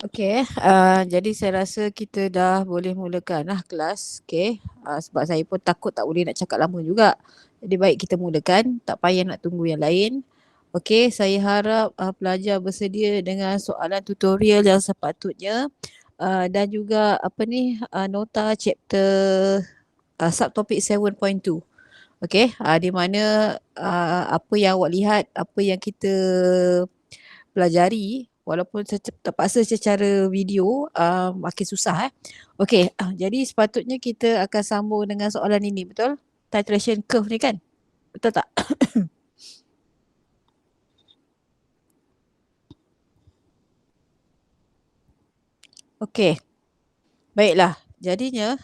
Okey, jadi saya rasa kita dah boleh mulakan lah kelas. Okey, sebab saya pun takut tak boleh nak cakap lama juga. Jadi baik kita mulakan, tak payah nak tunggu yang lain. Okey, saya harap pelajar bersedia dengan soalan tutorial yang sepatutnya dan juga nota chapter subtopik 7.2. Okey, di mana apa yang awak lihat, apa yang kita pelajari walaupun terpaksa secara video makin susah. Okey, jadi sepatutnya kita akan sambung dengan soalan ini, betul? Titration curve ni kan? Betul tak? Okey. Baiklah. Jadinya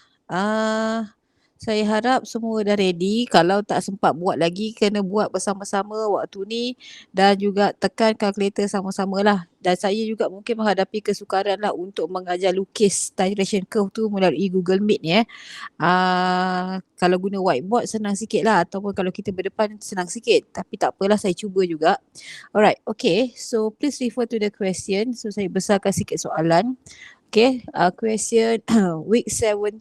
saya harap semua dah ready. Kalau tak sempat buat lagi, kena buat bersama-sama waktu ni dan juga tekan kalkulator sama-sama lah. Dan saya juga mungkin menghadapi kesukaran lah untuk mengajar lukis titration curve tu melalui Google Meet ni. Kalau guna whiteboard senang sikit lah, ataupun kalau kita berdepan senang sikit. Tapi tak apalah, saya cuba juga. Alright, okay. So please refer to the question. So saya besarkan sikit soalan. Okay, question week 17,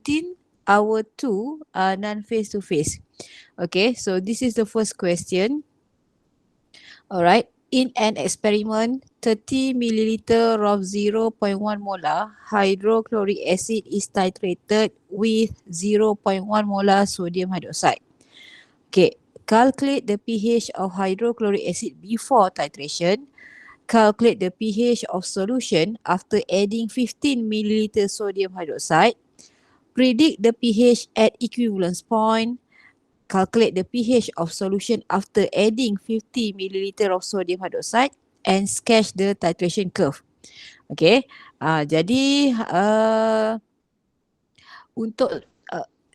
hour 2, non-face to face. Okay, so this is the first question. Alright, in an experiment, 30 milliliter of 0.1 molar hydrochloric acid is titrated with 0.1 molar sodium hydroxide. Okay, calculate the pH of hydrochloric acid before titration. Calculate the pH of solution after adding 15 milliliter sodium hydroxide. Predict the pH at equivalence point. Calculate the pH of solution after adding 50 milliliter of sodium hydroxide and sketch the titration curve. Okay, jadi untuk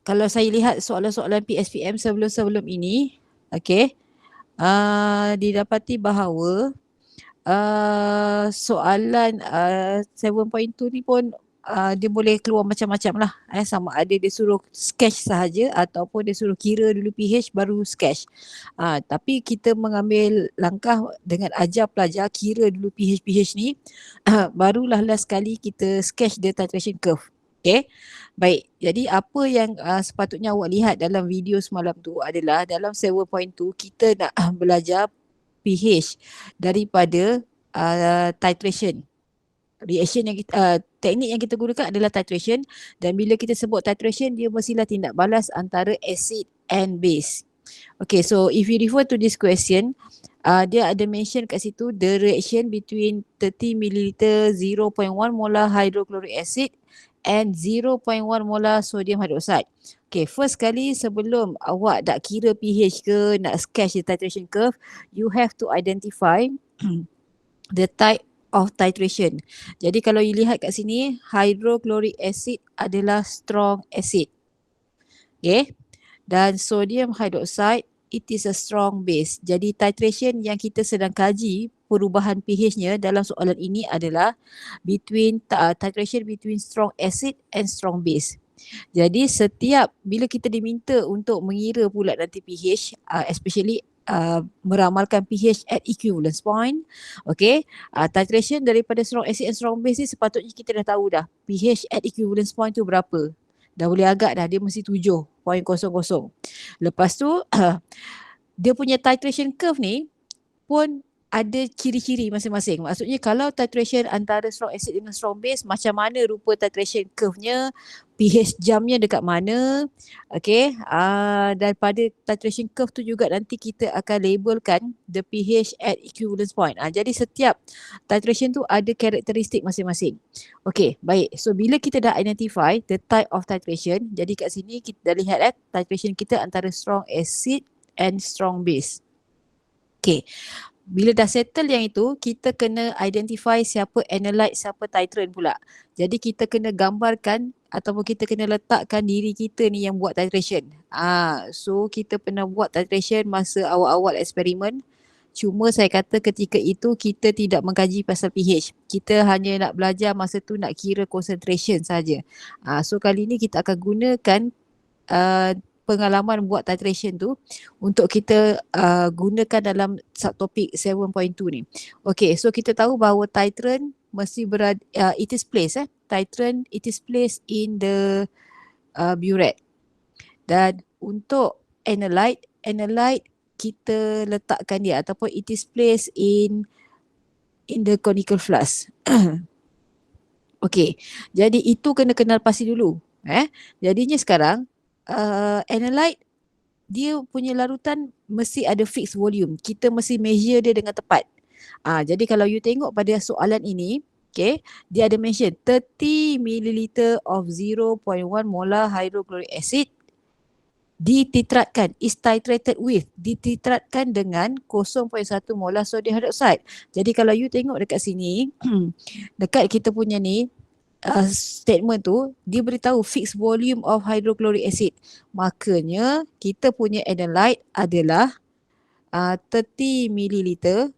kalau saya lihat soalan-soalan PSPM sebelum-sebelum ini, okay, didapati bahawa soalan 7.2 ni pun dia boleh keluar macam-macam lah. Sama ada dia suruh sketch sahaja ataupun dia suruh kira dulu pH baru sketch. Tapi kita mengambil langkah dengan ajar pelajar kira dulu pH ni, barulah last kali kita sketch the titration curve. Okay, baik. Jadi apa yang sepatutnya awak lihat dalam video semalam tu adalah dalam 7.2 kita nak belajar pH daripada titration. Reaction yang kita, teknik yang kita gunakan adalah titration, dan bila kita sebut titration dia mestilah tindak balas antara acid and base. Okay, so if you refer to this question, dia ada mention kat situ the reaction between 30 milliliter 0.1 molar hydrochloric acid and 0.1 molar sodium hydroxide. Okay, first kali sebelum awak nak kira pH ke, nak sketch the titration curve, you have to identify the type of titration. Jadi kalau you lihat kat sini, hydrochloric acid adalah strong acid. Okay, dan sodium hydroxide, it is a strong base. Jadi titration yang kita sedang kaji perubahan pH-nya dalam soalan ini adalah titration between strong acid and strong base. Jadi setiap bila kita diminta untuk mengira pula nanti pH, especially meramalkan pH at equivalence point, okay, titration daripada strong acid and strong base ni sepatutnya kita dah tahu dah pH at equivalence point tu berapa. Dah boleh agak dah, dia mesti 7.00. Lepas tu dia punya titration curve ni pun ada ciri-ciri masing-masing. Maksudnya kalau titration antara strong acid dengan strong base, macam mana rupa titration curve-nya, pH jamnya dekat mana, okay. Dan pada titration curve tu juga nanti kita akan labelkan the pH at equivalence point. Jadi setiap titration tu ada karakteristik masing-masing. Okay, baik. So bila kita dah identify the type of titration, jadi kat sini kita dah lihat titration kita antara strong acid and strong base. Okay, bila dah settle yang itu, kita kena identify siapa analyte, siapa titrant pula. Jadi kita kena gambarkan ataupun kita kena letakkan diri kita ni yang buat titration. So kita pernah buat titration masa awal-awal eksperimen. Cuma saya kata ketika itu kita tidak mengkaji pasal pH. Kita hanya nak belajar masa tu nak kira concentration saja. So kali ni kita akan gunakan pengalaman buat titration tu untuk kita gunakan dalam subtopik 7.2 ni. Okay, so kita tahu bahawa titrant mesti berada, it is placed titrant it is placed in the burette. Dan untuk analyte kita letakkan dia ataupun it is placed in the conical flask. Okey, jadi itu kena kenal pasti dulu. Jadinya sekarang analyte dia punya larutan mesti ada fixed volume. Kita mesti measure dia dengan tepat. Jadi kalau you tengok pada soalan ini, okay, dia ada mention 30 ml of 0.1 molar hydrochloric acid dititratkan, is titrated with, dititratkan dengan 0.1 molar sodium hydroxide. Jadi kalau you tengok dekat sini, dekat kita punya ni, statement tu, dia beritahu fixed volume of hydrochloric acid. Makanya kita punya analyte adalah 30 ml,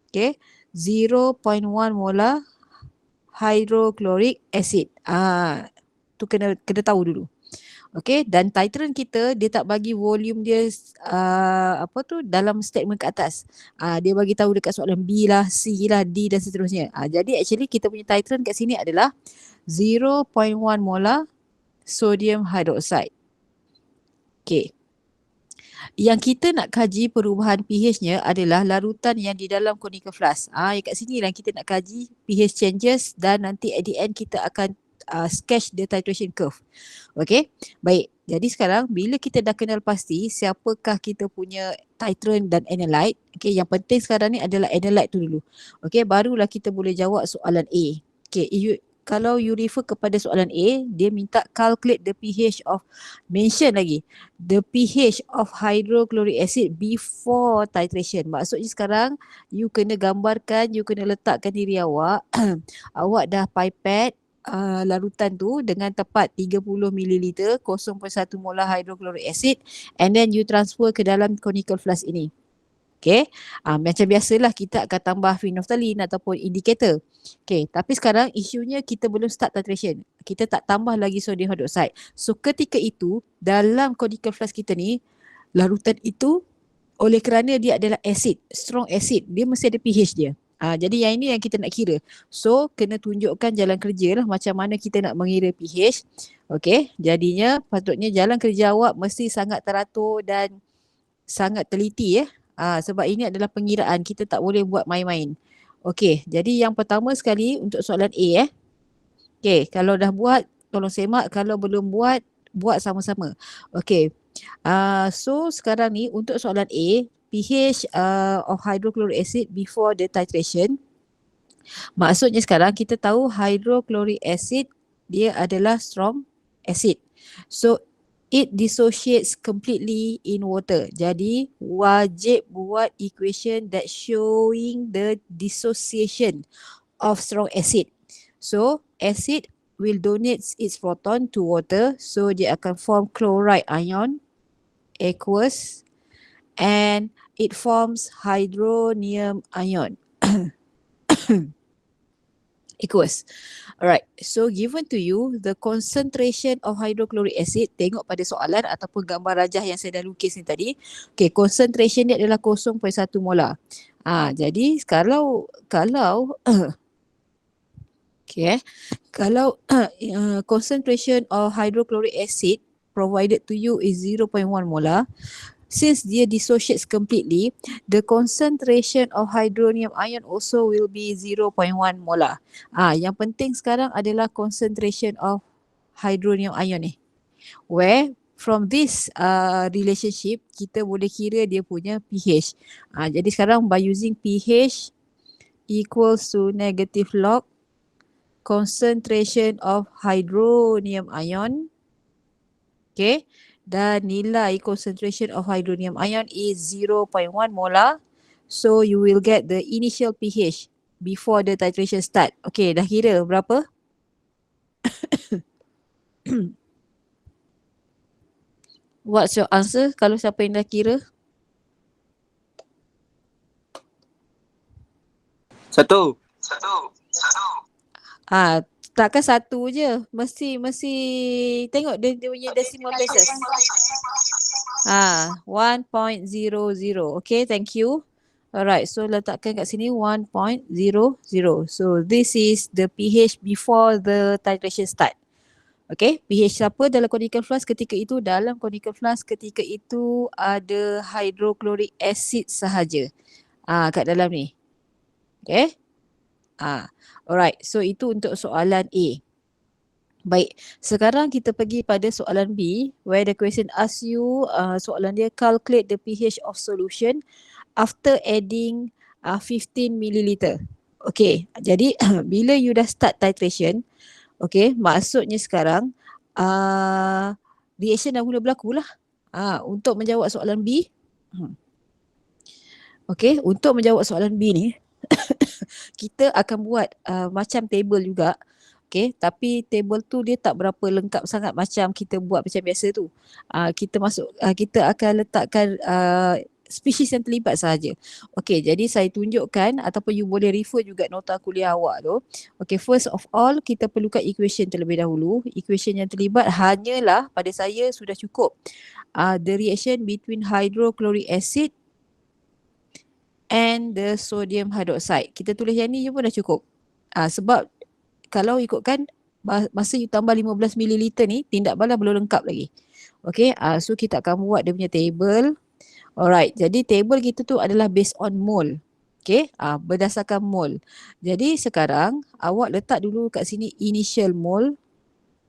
okay, 0.1 molar hydrochloric acid. Tu kena tahu dulu. Okay, dan titrant kita dia tak bagi volume dia dalam statement kat atas. Dia bagi tahu dekat soalan B lah, C lah, D dan seterusnya. Jadi actually kita punya titrant kat sini adalah 0.1 molar sodium hydroxide. Okay. Yang kita nak kaji perubahan pH-nya adalah larutan yang di dalam conical flask. Yang kat sini lah kita nak kaji pH changes dan nanti at the end kita akan sketch the titration curve. Okay, baik. Jadi sekarang bila kita dah kenal pasti siapakah kita punya titrant dan analyte, okay, yang penting sekarang ni adalah analyte tu dulu. Okay, barulah kita boleh jawab soalan A. Okay, kalau you refer kepada soalan A, dia minta calculate the pH of, mention lagi, the pH of hydrochloric acid before titration. Maksudnya sekarang you kena gambarkan, you kena letakkan diri awak, awak dah pipette larutan tu dengan tepat 30 ml 0.1 molar hydrochloric acid and then you transfer ke dalam conical flask ini. Okay, macam biasalah kita akan tambah phenolphthalein ataupun indicator. Okay, tapi sekarang isunya kita belum start titration. Kita tak tambah lagi sodium hydroxide. So ketika itu dalam conical flask kita ni, larutan itu oleh kerana dia adalah acid, strong acid, dia mesti ada pH dia. Jadi yang ini yang kita nak kira. So kena tunjukkan jalan kerja lah macam mana kita nak mengira pH. Okay, jadinya patutnya jalan kerja awak mesti sangat teratur dan sangat teliti sebab ini adalah pengiraan, kita tak boleh buat main-main. Okay, jadi yang pertama sekali untuk soalan A Okay, kalau dah buat tolong semak, kalau belum buat, buat sama-sama. Okay, so sekarang ni untuk soalan A, pH of hydrochloric acid before the titration. Maksudnya sekarang kita tahu hydrochloric acid dia adalah strong acid. So it dissociates completely in water. Jadi wajib buat equation that showing the dissociation of strong acid. So acid will donate its proton to water, so dia akan form chloride ion, aqueous, and it forms hydronium ion. Aqueous. Alright, so given to you the concentration of hydrochloric acid, tengok pada soalan ataupun gambar rajah yang saya dah lukis ni tadi. Okay, concentration ni adalah 0.1 molar. Jadi kalau okay, kalau concentration of hydrochloric acid provided to you is 0.1 molar, since dia dissociates completely, the concentration of hydronium ion also will be 0.1 molar. Yang penting sekarang adalah concentration of hydronium ion ni. Where from this relationship kita boleh kira dia punya pH. Jadi sekarang by using pH equals to negative log concentration of hydronium ion. Okay. Dan nilai concentration of hydronium ion is 0.1 molar. So you will get the initial pH before the titration start. Okay, dah kira berapa? What's your answer kalau siapa yang dah kira? 1. Takkan 1 je. Mesti tengok dia punya decimal places. 1.00. Okay, thank you. Alright, so letakkan kat sini 1.00. So this is the pH before the titration start. Okay, pH siapa dalam conical flask ketika itu? Dalam conical flask ketika itu ada hydrochloric acid sahaja. Kat dalam ni. Okay. Alright, so itu untuk soalan A. Baik, sekarang kita pergi pada soalan B where the question asks you, soalan dia calculate the pH of solution after adding 15 milliliter. Okay, jadi bila you dah start titration, okay, maksudnya sekarang reaction dah mula berlaku lah. Untuk menjawab soalan B, okay, untuk menjawab soalan B ni, kita akan buat macam table juga. Okay, tapi table tu dia tak berapa lengkap sangat macam kita buat macam biasa tu. Kita akan letakkan spesies yang terlibat sahaja. Okay, jadi saya tunjukkan ataupun you boleh refer juga nota kuliah awak tu. Okay, first of all kita perlukan equation terlebih dahulu. Equation yang terlibat hanyalah pada saya sudah cukup. The reaction between hydrochloric acid and the sodium hydroxide. Kita tulis yang ni je pun dah cukup. Sebab kalau ikutkan masa you tambah 15 ml ni, tindak balas belum lengkap lagi. Okay, so kita akan buat dia punya table. Alright, jadi table kita tu adalah based on mole. Okay, berdasarkan mole. Jadi sekarang awak letak dulu kat sini initial mole.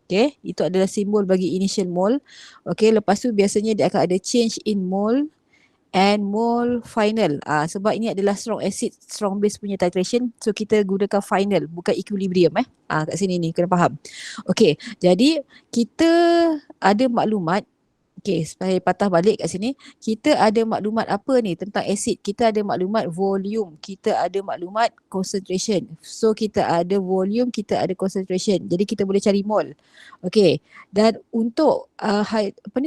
Okay, itu adalah simbol bagi initial mole. Okay, lepas tu biasanya dia akan ada change in mole and mole final. Sebab ini adalah strong acid, strong base punya titration. So kita gunakan final, bukan equilibrium. Kat sini ni, kena faham. Okay, jadi kita ada maklumat. Okay, saya patah balik kat sini. Kita ada maklumat apa ni tentang acid? Kita ada maklumat volume, kita ada maklumat concentration. So kita ada volume, kita ada concentration. Jadi kita boleh cari mole. Okay, dan untuk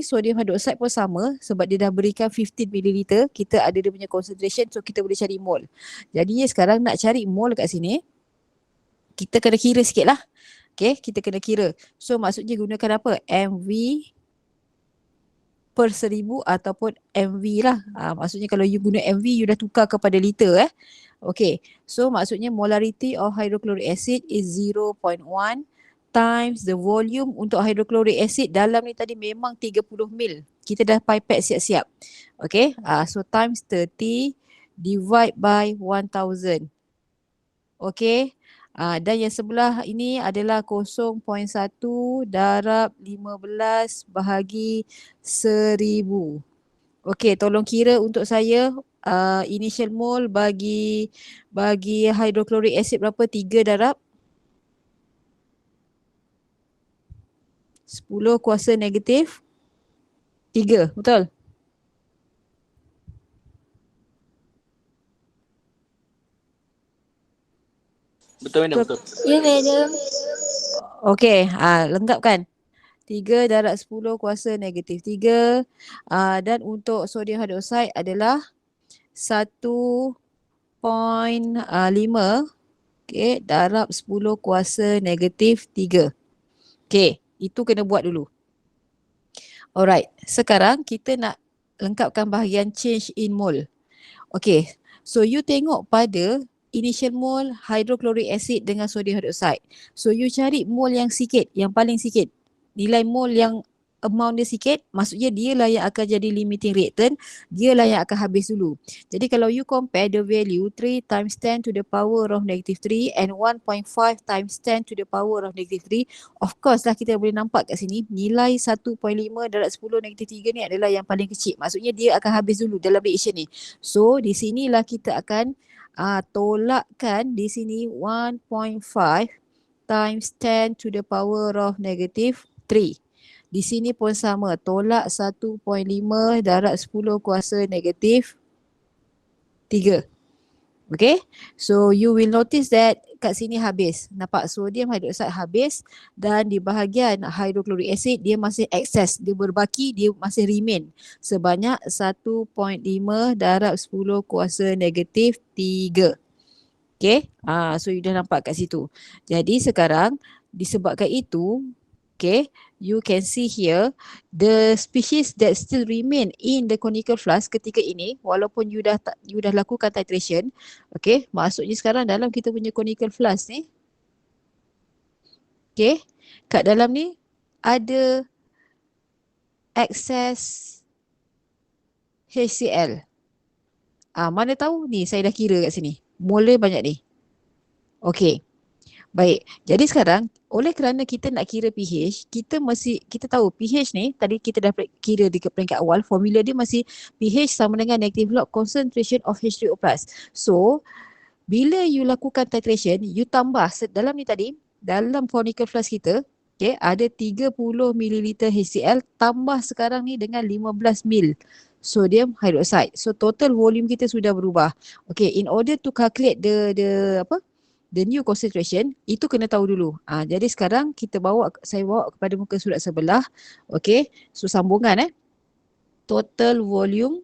sodium hydroxide pun sama sebab dia dah berikan 15 ml, kita ada dia punya concentration, so kita boleh cari mole. Jadi sekarang nak cari mole kat sini, kita kena kira sikit lah. Okay, kita kena kira. So maksudnya gunakan apa? MV per 1000 ataupun MV lah. Maksudnya kalau you guna MV, you dah tukar kepada liter. Okay, so maksudnya molarity of hydrochloric acid is 0.1 times the volume untuk hydrochloric acid dalam ni tadi memang 30 ml. Kita dah pipette siap-siap. Okay, so times 30 divide by 1000. Okay, dan yang sebelah ini adalah 0.1 darab 15 bahagi 1000. Okay, tolong kira untuk saya initial mole bagi hydrochloric acid berapa? 3 darab 10 kuasa negatif 3, betul? Betul madam, betul. Ya madam. Okey, lengkap kan? 3 darab 10 kuasa negatif 3. Dan untuk sodium hydroxide adalah 1.5 okay, darab 10 kuasa negatif 3. Okay, itu kena buat dulu. Alright, sekarang kita nak lengkapkan bahagian change in mole. Okay, so you tengok pada initial mole hydrochloric acid dengan sodium hydroxide. So you cari mole yang sikit, yang paling sikit. Nilai mole yang amount dia sikit, maksudnya dia lah yang akan jadi limiting reactant, dia lah yang akan habis dulu. Jadi kalau you compare the value 3 times 10 to the power of negative 3 and 1.5 times 10 to the power of negative 3, of course lah kita boleh nampak kat sini nilai 1.5 darab 10 negatif 3 ni adalah yang paling kecil. Maksudnya dia akan habis dulu dalam reaction ni. So di sinilah kita akan tolakkan di sini 1.5 times 10 to the power of negative 3. Di sini pun sama, tolak 1.5 darab 10 kuasa negatif 3. Okay, so you will notice that kat sini habis. Nampak sodium hydroxide habis dan di bahagian hydrochloric acid dia masih excess, dia berbaki, dia masih remain sebanyak 1.5 darab 10 kuasa negatif 3. Okay, so you dah nampak kat situ. Jadi sekarang disebabkan itu, okay, you can see here the species that still remain in the conical flask ketika ini, walaupun you dah lakukan titration, okay, maksudnya sekarang dalam kita punya conical flask ni, okay, kat dalam ni ada excess HCl. Mana tahu ni, saya dah kira kat sini. Mole banyak ni. Okey. Baik. Jadi sekarang oleh kerana kita nak kira pH, kita tahu pH ni tadi kita dah kira di peringkat awal, formula dia masih pH sama dengan negative log concentration of H3O+. So, bila you lakukan titration, you tambah dalam ni tadi, dalam conical flask kita, okay, ada 30 ml HCl tambah sekarang ni dengan 15 ml sodium hydroxide. So total volume kita sudah berubah. Okay, in order to calculate the new concentration, itu kena tahu dulu. Jadi sekarang saya bawa kepada muka surat sebelah. Okay, so sambungan total volume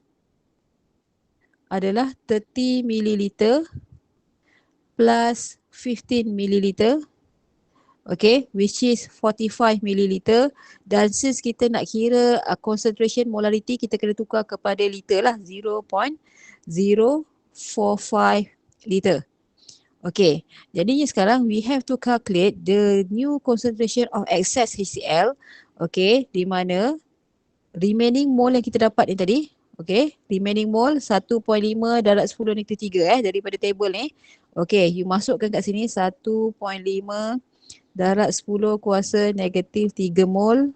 adalah 30 ml plus 15 ml. Okay, which is 45 ml, dan since kita nak kira concentration molarity, kita kena tukar kepada liter lah, 0.045 liter. Okay, jadinya sekarang we have to calculate the new concentration of excess HCl, okay, di mana remaining mole yang kita dapat ni tadi, okay, remaining mole 1.5 darab 10 -3 daripada table ni. Okay, you masukkan kat sini 1.5 darab 10 kuasa negatif 3 mol.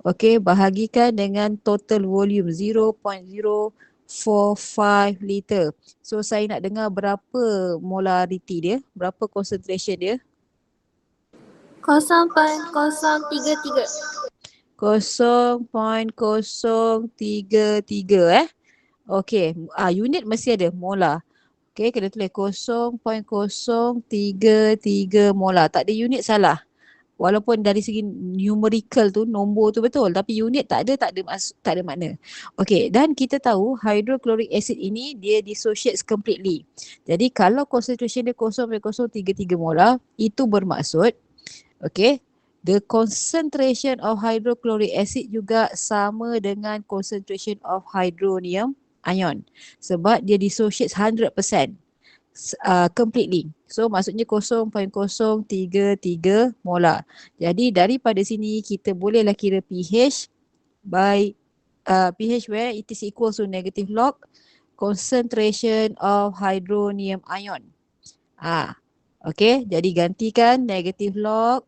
Okey, bahagikan dengan total volume 0.045 liter. So saya nak dengar berapa molarity dia, berapa concentration dia? 0.033. 0.033 Okey, unit mesti ada molar. Okay, kena tulis 0.033 molar. Tak ada unit salah. Walaupun dari segi numerical tu, nombor tu betul. Tapi unit tak ada makna. Okay, dan kita tahu hydrochloric acid ini dia dissociates completely. Jadi kalau concentration dia 0.033 molar, itu bermaksud, okay, the concentration of hydrochloric acid juga sama dengan concentration of hydronium ion, sebab dia dissociates 100% completely. So maksudnya 0.033 molar. Jadi daripada sini kita bolehlah kira pH by pH where it is equal to negative log concentration of hydronium ion. Okay, jadi gantikan negative log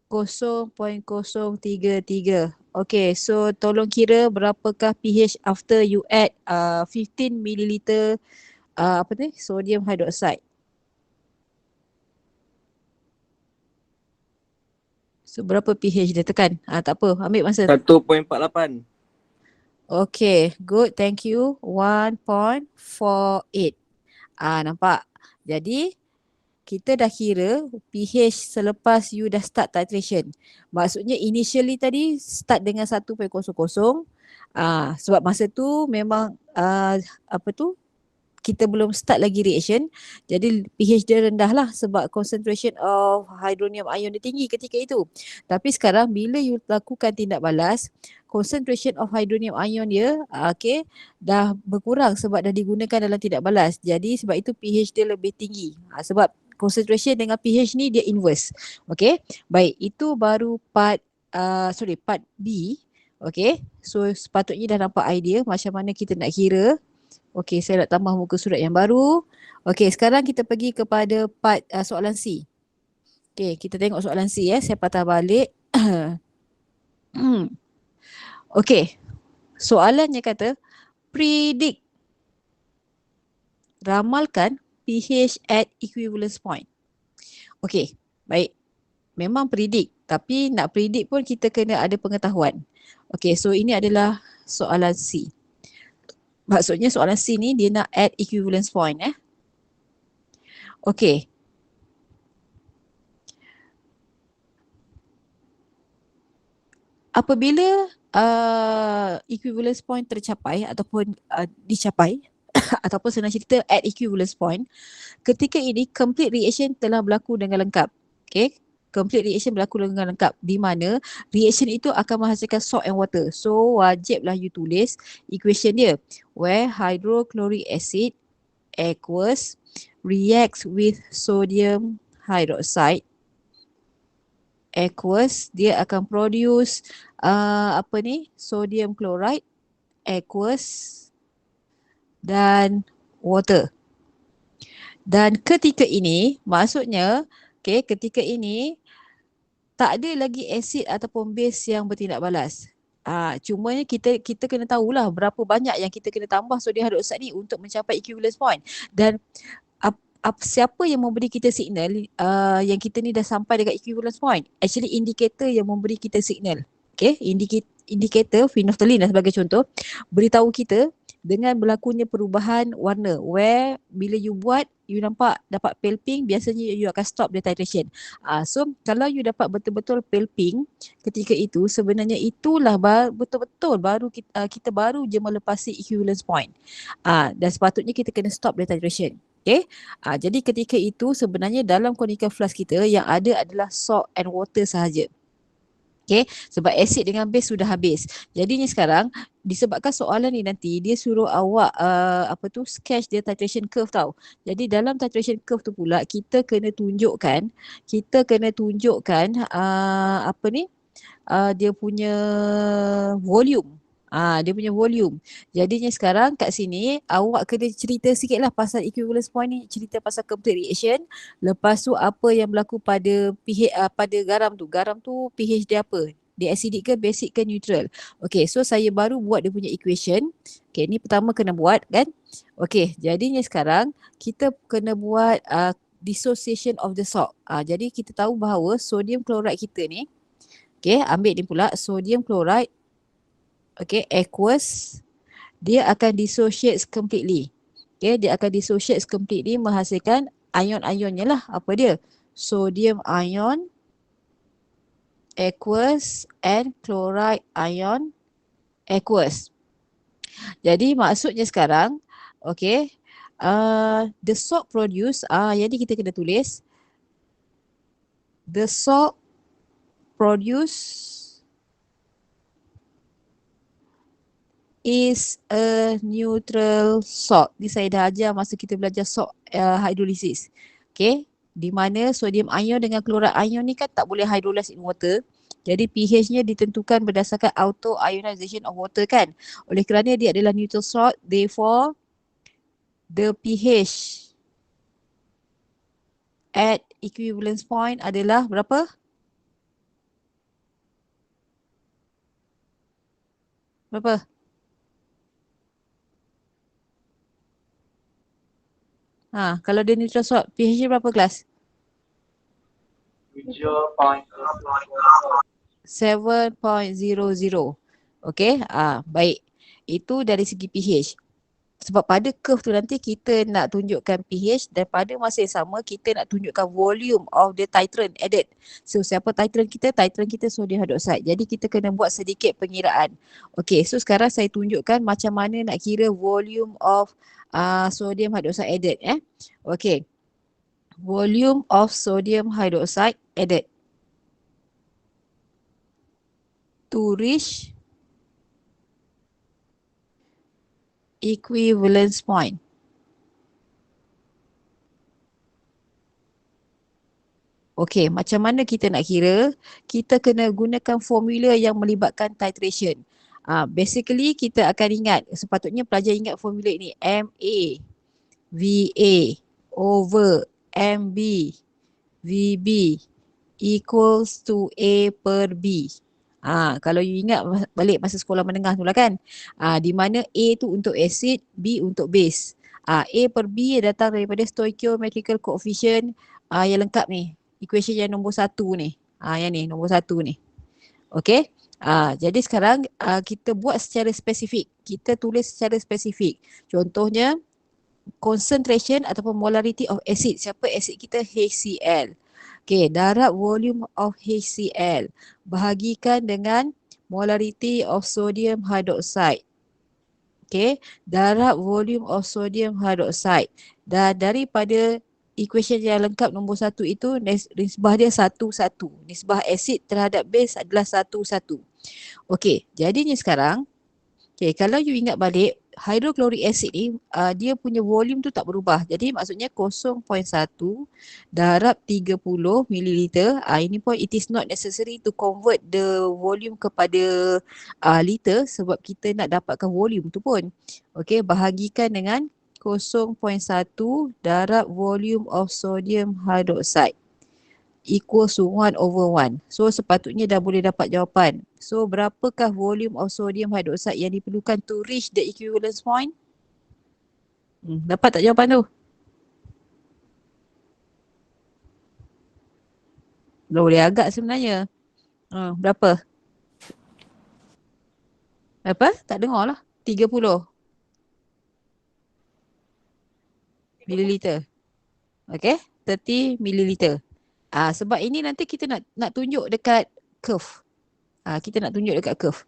0.033. Okay, so tolong kira berapakah pH after you add 15 ml sodium hydroxide. So berapa pH dia, tekan. Tak apa, ambil masa. 1.48. Okay, good, thank you. 1.48. Nampak? Jadi kita dah kira pH selepas you dah start titration. Maksudnya initially tadi start dengan 1.00. Sebab masa tu memang kita belum start lagi reaction. Jadi pH dia rendah lah sebab concentration of hydronium ion dia tinggi ketika itu. Tapi sekarang bila you lakukan tindak balas, concentration of hydronium ion dia dah berkurang sebab dah digunakan dalam tindak balas. Jadi sebab itu pH dia lebih tinggi. Sebab concentration dengan pH ni dia inverse. Okay, baik, itu baru part B. Okay, so sepatutnya dah nampak idea macam mana kita nak kira. Okay, saya nak tambah muka surat yang baru. Okay, sekarang kita pergi kepada part soalan C. Okay, kita tengok soalan C Saya patah balik. Okay, soalannya kata predict, ramalkan pH at equivalence point. Okay, baik. Memang predict, tapi nak predict pun kita kena ada pengetahuan. Okay, so ini adalah soalan C. Maksudnya soalan C ni dia nak add equivalence point Okay. Apabila equivalence point tercapai ataupun dicapai ataupun senang cerita at equivalence point, ketika ini complete reaction telah berlaku dengan lengkap. Okay. complete reaction berlaku dengan lengkap di mana reaction itu akan menghasilkan salt and water. So wajiblah you tulis equation dia where hydrochloric acid aqueous reacts with sodium hydroxide aqueous, dia akan produce sodium chloride aqueous dan water. Dan ketika ini maksudnya ketika ini tak ada lagi asid ataupun base yang bertindak balas. Cumanya kita kena tahulah berapa banyak yang kita kena tambah sodium hydroxide ni untuk mencapai equivalence point. Dan siapa yang memberi kita signal yang kita ni dah sampai dekat equivalence point? Actually indicator yang memberi kita signal. Indicator phenolphthalein sebagai contoh beritahu kita dengan berlakunya perubahan warna where bila you buat you nampak dapat pale pink, biasanya you akan stop the titration. So kalau you dapat betul-betul pale pink ketika itu, sebenarnya itulah betul-betul baru kita baru je melepasi equivalence point. Dan sepatutnya kita kena stop the titration. Jadi ketika itu sebenarnya dalam conical flask kita yang ada adalah salt and water sahaja. Sebab asid dengan base sudah habis. Jadi ni sekarang disebabkan soalan ni nanti dia suruh awak sketch dia titration curve tau. Jadi dalam titration curve tu pula kita kena tunjukkan dia punya volume. Dia punya volume. Jadinya sekarang kat sini awak kena cerita sikit lah pasal equivalence point ni, cerita pasal complete reaction. Lepas tu apa yang berlaku pada pH pada garam tu. Garam tu pH dia apa? Dia acidic ke basic ke neutral. So saya baru buat dia punya equation. Ni pertama kena buat kan. Jadinya sekarang kita kena buat dissociation of the salt. Jadi kita tahu bahawa sodium chloride kita ni ambil ni pula sodium chloride aqueous, dia akan dissociate completely. Dia akan dissociate completely menghasilkan ion-ionnya lah. Apa dia? Sodium ion aqueous and chloride ion aqueous. Jadi maksudnya sekarang the salt produce jadi kita kena tulis the salt produce is a neutral salt. Ni saya dah ajar masa kita belajar salt hydrolysis. Di mana sodium ion dengan chloride ion ni kan tak boleh hydrolyze in water. Jadi pH-nya ditentukan berdasarkan auto ionization of water kan. Oleh kerana dia adalah neutral salt, therefore the pH at equivalence point adalah berapa? Berapa? Kalau dia neutral salt, pH dia berapa kelas? 7.00. Baik. Itu dari segi pH. Sebab pada curve tu nanti kita nak tunjukkan pH dan pada masa yang sama kita nak tunjukkan volume of the titrant added. So siapa titrant kita? Titrant kita sodium hydroxide. Jadi kita kena buat sedikit pengiraan. So sekarang saya tunjukkan macam mana nak kira volume of sodium hydroxide added. Volume of sodium hydroxide added to reach equivalence point. Macam mana kita nak kira? Kita kena gunakan formula yang melibatkan titration. Basically kita akan ingat, sepatutnya pelajar ingat formula ini, MA VA over MB VB equals to A per B. Kalau you ingat balik masa sekolah menengah tu lah kan. Di mana A tu untuk acid, B untuk base. A per B datang daripada stoichiometrical coefficient yang lengkap ni. Equation yang nombor 1 ni. Yang ni, nombor 1 ni. Jadi sekarang kita buat secara spesifik. Kita tulis secara spesifik. Contohnya, concentration ataupun molarity of acid. Siapa acid kita? HCl. Darab volume of HCl bahagikan dengan molarity of sodium hydroxide. Darab volume of sodium hydroxide. Dan daripada equation yang lengkap nombor 1 itu nisbah dia 1:1. Nisbah asid terhadap base adalah 1:1. Okey, jadinya sekarang, kalau you ingat balik, hydrochloric acid ni dia punya volume tu tak berubah. Jadi maksudnya 0.1 darab 30 mililiter. Ini pun it is not necessary to convert the volume kepada liter sebab kita nak dapatkan volume tu pun. Okey, bahagikan dengan 0.1 darab volume of sodium hydroxide equals to 1/1. So sepatutnya dah boleh dapat jawapan. So berapakah volume of sodium hydroxide yang diperlukan to reach the equivalence point? Dapat tak jawapan tu? Boleh agak sebenarnya. Berapa? Berapa? Tak dengar lah. 30 mililiter. Okay, 30 mililiter. Sebab ini nanti kita nak tunjuk dekat curve. Kita nak tunjuk dekat curve.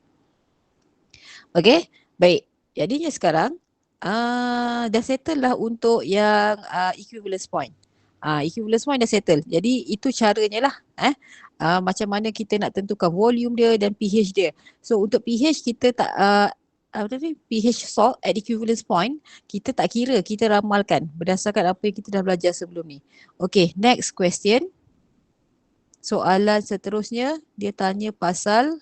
Okay, baik. Jadinya sekarang dah settle lah untuk yang equivalence point. Equivalence point dah settle. Jadi itu caranya lah. Macam mana kita nak tentukan volume dia dan pH dia. So untuk pH kita tak pH salt at equivalence point kita tak kira, kita ramalkan berdasarkan apa yang kita dah belajar sebelum ni. Okay, next question. Soalan seterusnya dia tanya pasal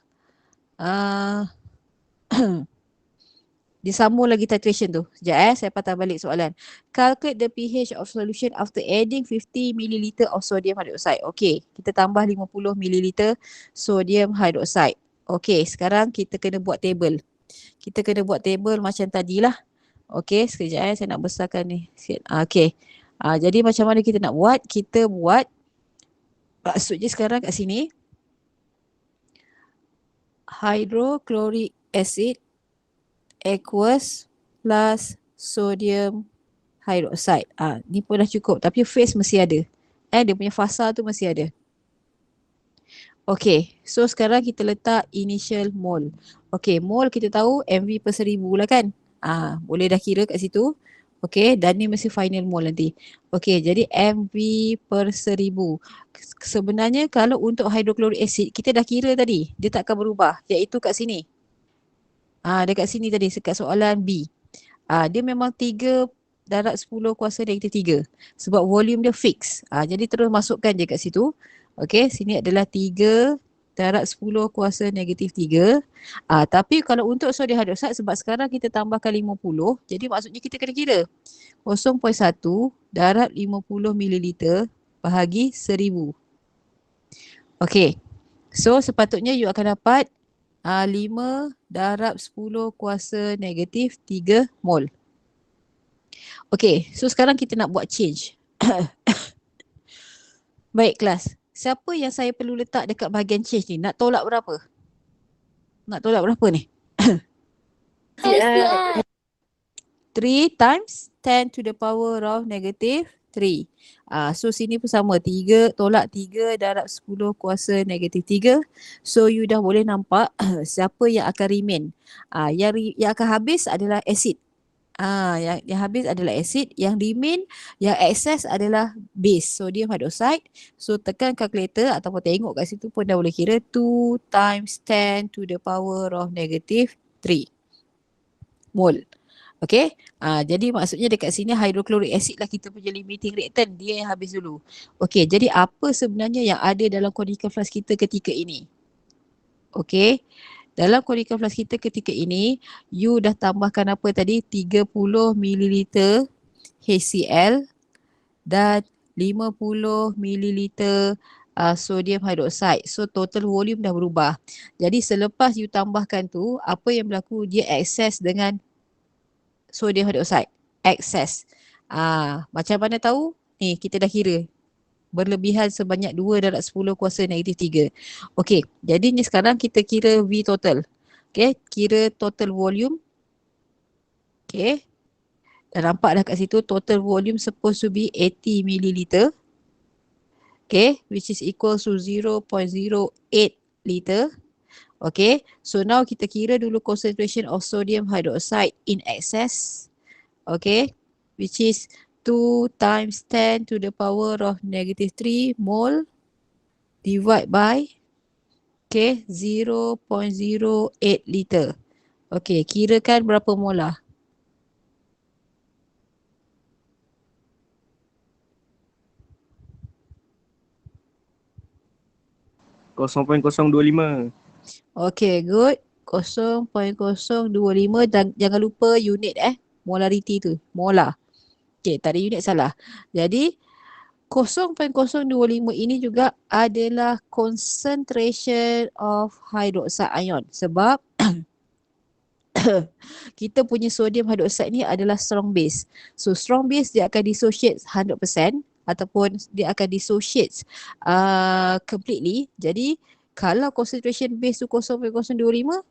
dia sambung lagi titration tu. Sekejap saya patah balik soalan. Calculate the pH of solution after adding 50 ml of sodium hydroxide. Okay, kita tambah 50 ml sodium hydroxide. Okay, sekarang kita kena buat table. Kita kena buat table macam tadilah. Okay, sekejap saya nak besarkan ni sikit. Okay, jadi macam mana kita nak buat? Kita buat, maksudnya sekarang kat sini, hydrochloric acid aqueous plus sodium hydroxide. Ni pun dah cukup. Tapi phase mesti ada. Dia punya fasa tu mesti ada. Okay, so sekarang kita letak initial mole. Okay, mole kita tahu MV per 1000 lah kan. Boleh dah kira kat situ. Okay, dan ni mesti final mole nanti. Okay, jadi MV per 1000. Sebenarnya kalau untuk hydrochloric acid, kita dah kira tadi. Dia tak akan berubah. Iaitu kat sini. Dekat sini tadi, dekat soalan B. Dia memang 3 darab 10 kuasa negatif 3. Sebab volume dia fix. Jadi terus masukkan je kat situ. Okay, sini adalah 3 darab 10 kuasa negatif 3. Tapi kalau untuk sodium hydroxide, sebab sekarang kita tambahkan 50, jadi maksudnya kita kena kira 0.1 darab 50 mililiter bahagi 1000. Okay, so sepatutnya you akan dapat 5 darab 10 kuasa negatif 3 mol. Okay, so sekarang kita nak buat change. Baik kelas, siapa yang saya perlu letak dekat bahagian change ni? Nak tolak berapa? Nak tolak berapa ni? 3 times 10 to the power of negative 3. So sini pun sama, 3 tolak 3 darab 10 kuasa negatif 3. So you dah boleh nampak siapa yang akan remain. Yang akan habis adalah acid. Yang habis adalah acid, yang remain, yang excess adalah base, sodium hydroxide. So tekan calculator ataupun tengok kat situ pun dah boleh kira 2 times 10 to the power of negative 3 mole. Okay, jadi maksudnya dekat sini hydrochloric acid lah kita punya limiting reactant, dia yang habis dulu. Okay, jadi apa sebenarnya yang ada dalam conical flask kita ketika ini? Okay, dalam conical flask kita ketika ini, you dah tambahkan apa tadi? 30 ml HCl dan 50 ml sodium hydroxide. So total volume dah berubah. Jadi selepas you tambahkan tu, apa yang berlaku? Dia excess dengan sodium hydroxide. Excess. Macam mana tahu? Ni kita dah kira. Berlebihan sebanyak 2 darab 10 kuasa negatif 3. Okey, jadi ni sekarang kita kira V total. Okey, kira total volume. Okey. Dah nampak dah kat situ total volume supposed to be 80 ml. Okay, which is equal to 0.08 liter. Okay, so now kita kira dulu concentration of sodium hydroxide in excess. Okay, which is 2 times 10 to the power of negative 3 mole divide by 0.08 liter. Okay, kirakan berapa molar? .0.025. Okay, good. 0.025 dan jangan lupa unit molarity tu, molar. Okay, tak ada unit salah. Jadi 0.025 ini juga adalah concentration of hydroxide ion sebab kita punya sodium hydroxide ni adalah strong base. So strong base dia akan dissociate 100% ataupun dia akan dissociate completely. Jadi kalau concentration base tu 0.025,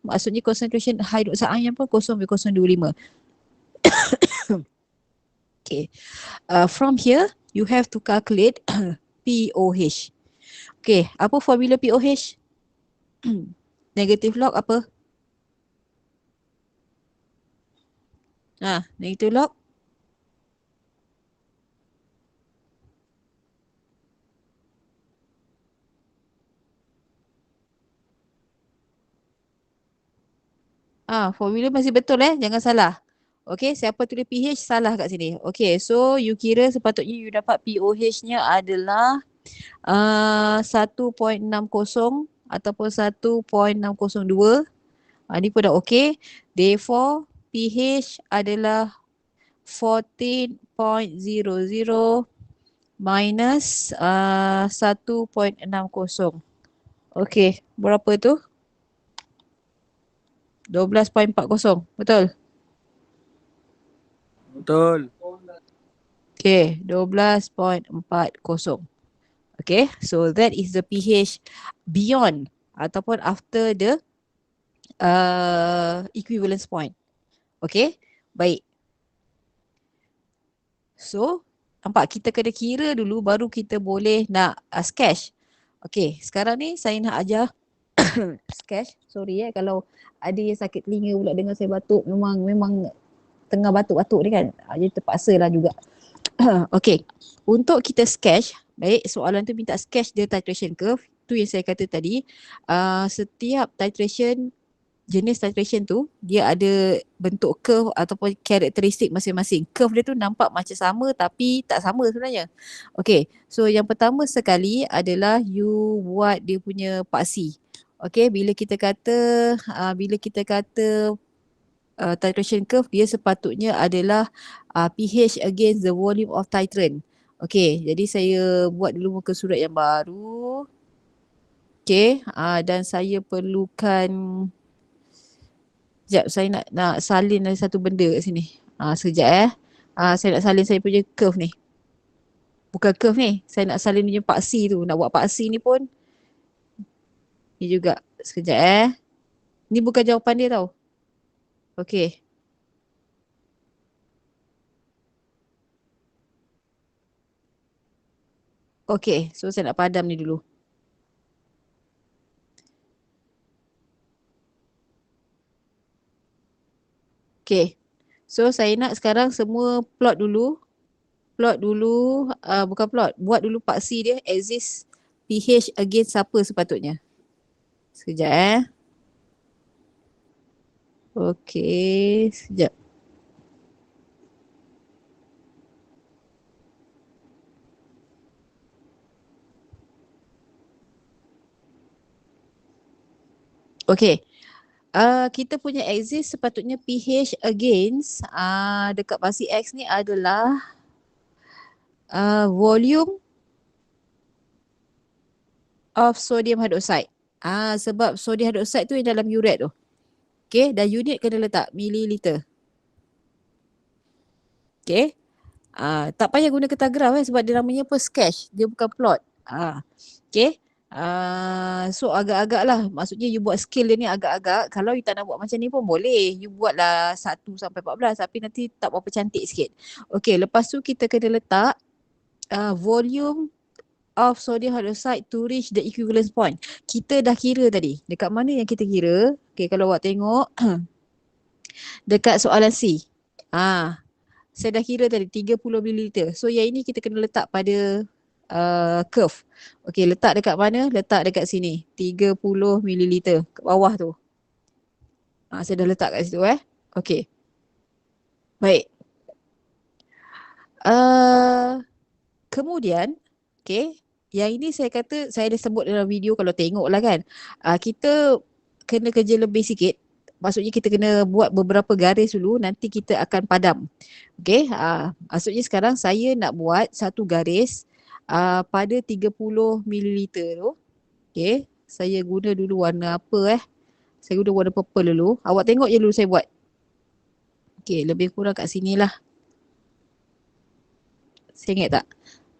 maksudnya concentration hydroxide ion pun 0.025. Okay. From here you have to calculate POH. Okay, apa formula POH? Negative log apa? Negative log formula masih betul jangan salah. Okay, siapa tulis pH salah kat sini. Okay, so you kira sepatutnya you dapat POH nya adalah 1.60 ataupun 1.602. Ni pun dah okay. Therefore, pH adalah 14.00 minus 1.60. Okay, berapa tu? 12.40, betul? Betul. Okay, 12.40. Okay, so that is the pH beyond ataupun after the equivalence point. Okay, baik. So, nampak kita kena kira dulu baru kita boleh nak sketch. Okay, sekarang ni saya nak ajar sketch. Sorry kalau ada yang sakit telinga pula dengar saya batuk, memang tengah batuk-batuk ni kan. Jadi terpaksa lah juga. Okay, untuk kita sketch, baik, soalan tu minta sketch the titration curve. Tu yang saya kata tadi, setiap titration, jenis titration tu dia ada bentuk curve ataupun karakteristik masing-masing. Curve dia tu nampak macam sama tapi tak sama sebenarnya. Okay, so yang pertama sekali adalah you buat dia punya paksi. Okay, bila kita kata titration curve, dia sepatutnya adalah pH against the volume of titrant. Okay, jadi saya buat dulu muka surat yang baru. Okay, dan saya perlukan, sekejap saya nak salin ada satu benda kat sini. Sekejap saya nak salin saya punya curve ni. Bukan curve ni, saya nak salin punya paksi tu. Nak buat paksi ni pun ni juga. Sekejap ni bukan jawapan dia tau. Okay. Okay, so saya nak padam ni dulu. Okay, so saya nak sekarang semua plot dulu. Bukan plot, buat dulu paksi dia exist pH against siapa sepatutnya. Sekejap Okay, sekejap. Okay. Kita punya exist sepatutnya pH against dekat paksi X ni adalah volume of sodium hydroxide. Sebab sodium hydroxide tu yang dalam uret tu. Okay, dan unit kena letak mililiter. Okay. Tak payah guna kertas graf sebab dia namanya pun sketch, dia bukan plot. Okay. So agak-agak lah, maksudnya you buat scale dia ni agak-agak. Kalau you tak nak buat macam ni pun boleh, you buatlah 1 sampai 14 tapi nanti tak berapa cantik sikit. Okay, lepas tu kita kena letak volume of sodium hydroxide to reach the equivalence point. Kita dah kira tadi. Dekat mana yang kita kira? Okay, kalau awak tengok dekat soalan C. Saya dah kira tadi 30 ml. So yang ini kita kena letak pada curve. Okey, letak dekat mana? Letak dekat sini. 30 ml kat bawah tu. Saya dah letak kat situ Okey. Baik. Kemudian, okey, yang ini saya kata, saya dah sebut dalam video kalau tengok lah kan. Kita kena kerja lebih sikit. Maksudnya kita kena buat beberapa garis dulu, nanti kita akan padam. Okey, maksudnya sekarang saya nak buat satu garis pada 30 ml tu. Okey, saya guna dulu warna apa Saya guna warna purple dulu. Awak tengok je dulu saya buat. Okey, lebih kurang kat sini lah. Saya ingat tak?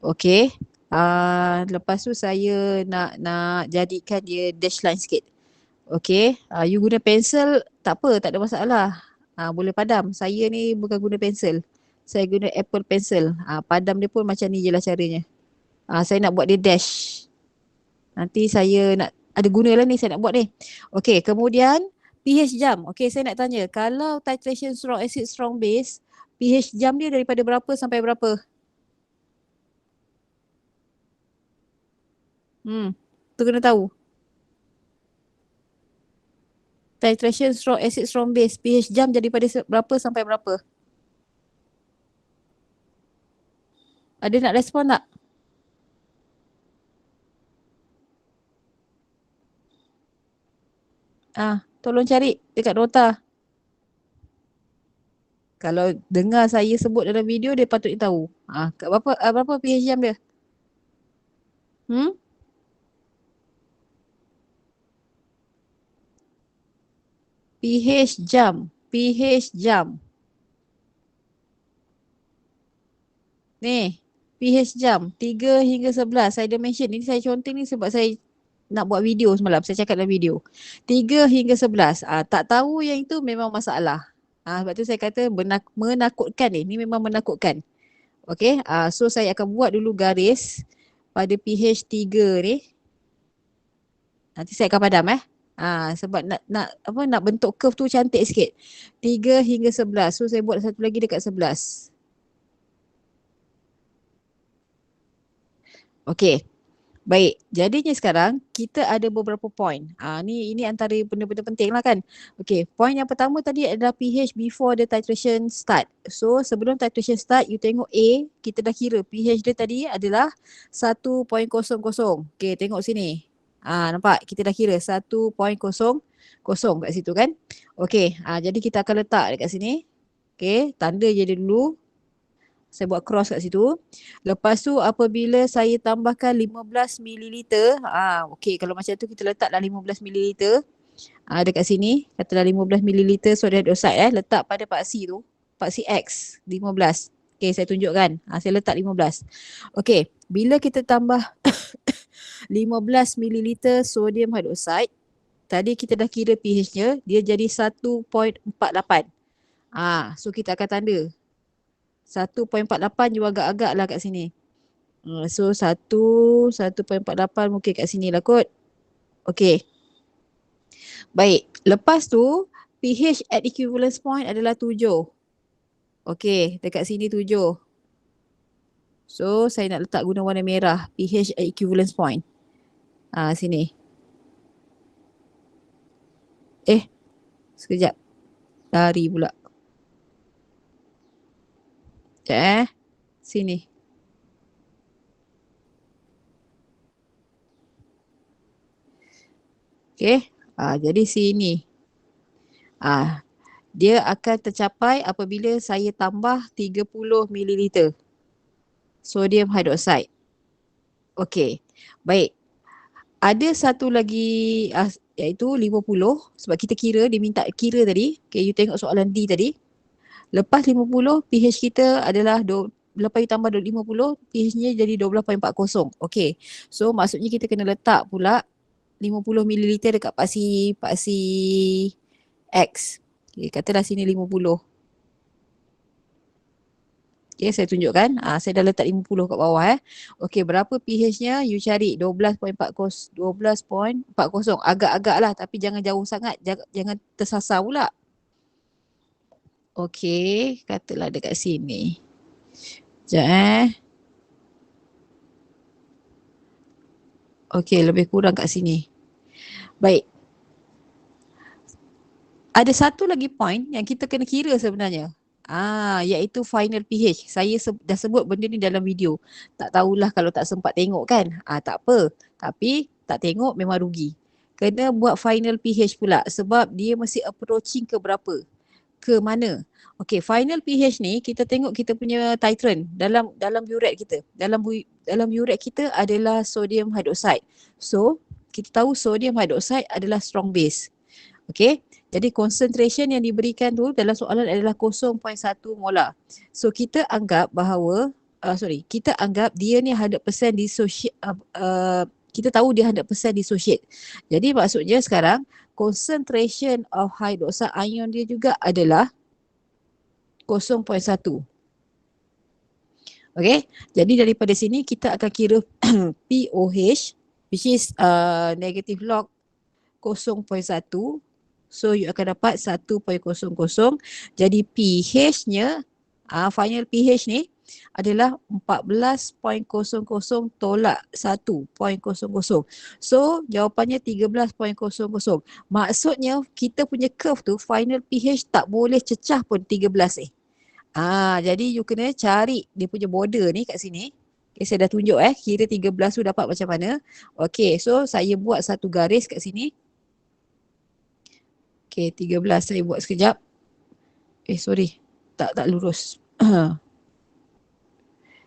Okey. Lepas tu saya nak jadikan dia dash line sikit. Okey. You guna pensel tak apa, tak ada masalah. Boleh padam. Saya ni bukan guna pensel. Saya guna Apple pencil. Padam dia pun macam ni je lah caranya. Saya nak buat dia dash. Nanti saya nak ada guna lah ni saya nak buat ni. Okey, kemudian pH jam. Okey, saya nak tanya, kalau titration strong acid strong base, pH jam dia daripada berapa sampai berapa? Tu kena tahu. Titration strong acid strong base, pH jam daripada berapa sampai berapa? Ada nak respon tak? Tolong cari dekat nota. Kalau dengar saya sebut dalam video, dia patut tahu. Kat berapa pH jam dia? pH jam. pH jam. Ni, pH jam 3 hingga 11. Saya dah mention. Ini saya conteng ni sebab saya nak buat video semalam. Saya cakap dalam video. 3 hingga 11. Tak tahu yang itu memang masalah. Sebab tu saya kata menakutkan ni. Ni memang menakutkan. Okey. So saya akan buat dulu garis pada pH 3 ni. Nanti saya akan padam sebab nak bentuk curve tu cantik sikit. 3 hingga 11. So saya buat satu lagi dekat 11. Okey. Baik, jadinya sekarang kita ada beberapa point. Ini antara benda-benda penting lah kan. Okey, point yang pertama tadi adalah pH before the titration start. So sebelum titration start, you tengok A, kita dah kira pH dia tadi adalah 1.00. Okey, tengok sini. Nampak? Kita dah kira 1.00 kat situ kan. Okey, jadi kita akan letak dekat sini. Okey, tanda je dia dulu. Saya buat cross kat situ. Lepas tu apabila saya tambahkan 15 ml, okey, kalau macam tu kita letaklah 15 ml dekat sini, katalah 15 ml sodium hydroxide letak pada paksi tu, paksi X 15. Okey, saya tunjukkan. Saya letak 15. Okey, bila kita tambah 15 ml sodium hydroxide, tadi kita dah kira pH-nya, dia jadi 1.48. So kita akan tanda 1.48 juga agak-agak lah kat sini. So 1.48 mungkin kat sini lah kot. Okey. Baik. Lepas tu pH at equivalence point adalah 7. Okey. Dekat sini 7. So saya nak letak guna warna merah. pH at equivalence point. Sini. Sekejap. Lari pula. Sini. Okey. Jadi sini. Dia akan tercapai apabila saya tambah 30 ml sodium hydroxide. Okey. Baik. Ada satu lagi iaitu 50 sebab kita kira, dia minta kira tadi. Okey, you tengok soalan D tadi. Lepas 50, pH kita adalah lepas you tambah 50, pH-nya jadi 12.40. Okey. So maksudnya kita kena letak pula 50 ml dekat paksi X. Okay, katalah sini 50. Okay, saya tunjukkan. Saya dah letak 50 kat bawah Okey, berapa pH-nya? You cari 12.40. Agak-agak lah tapi jangan jauh sangat. Jangan tersasar pula. Okey, katalah dekat sini. Sekejap. Okey, lebih kurang kat sini. Baik. Ada satu lagi point yang kita kena kira sebenarnya. Iaitu final pH. Saya dah sebut benda ni dalam video. Tak tahulah kalau tak sempat tengok kan. Tak apa. Tapi tak tengok memang rugi. Kena buat final pH pula sebab dia mesti approaching ke berapa? Ke mana? Okey, final pH ni kita tengok kita punya titrant dalam uret kita. Dalam uret kita adalah sodium hydroxide. So, kita tahu sodium hydroxide adalah strong base. Okey, jadi concentration yang diberikan tu dalam soalan adalah 0.1 molar. So kita anggap bahawa kita anggap dia ni 100% dissociate, kita tahu dia 100% dissociate. Jadi maksudnya sekarang concentration of hydroxide ion dia juga adalah 0.1. Okey, jadi daripada sini kita akan kira POH which is negative log 0.1. So you akan dapat 1.00. Jadi pH-nya, final pH ni adalah 14.00 tolak 1.00. So jawapannya 13.00. Maksudnya kita punya curve tu final pH tak boleh cecah pun 13 ni. Jadi you kena cari dia punya border ni kat sini. Okay, saya dah tunjuk kira 13 tu dapat macam mana. Okay, so saya buat satu garis kat sini. Okay, 13 saya buat sekejap. Sorry. Tak lurus.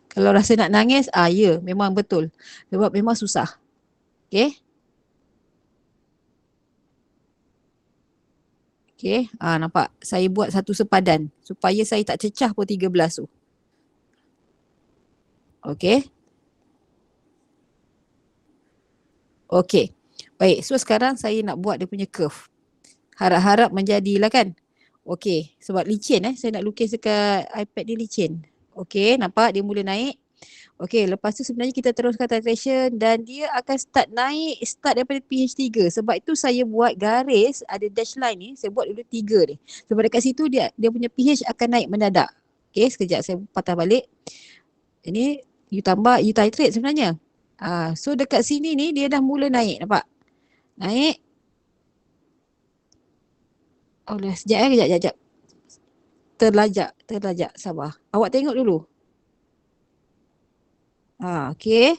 Kalau rasa nak nangis, ya, memang betul. Sebab memang susah. Okay. Okay, nampak? Saya buat satu sepadan supaya saya tak cecah pun 13 tu. Okay. Okay. Baik, so sekarang saya nak buat dia punya curve. Harap-harap menjadilah kan. Okey, sebab licin saya nak lukis dekat iPad ni licin. Okey, nampak dia mula naik. Okey, lepas tu sebenarnya kita teruskan titration dan dia akan start daripada pH 3. Sebab itu saya buat garis ada dash line ni, saya buat dulu 3 ni. Sebab dekat situ dia punya pH akan naik mendadak. Okey, sekejap saya patah balik. Ini you titrate sebenarnya. So dekat sini ni dia dah mula naik, nampak? Naik. Sekejap. Terlajak. Sabar. Awak tengok dulu. Okey.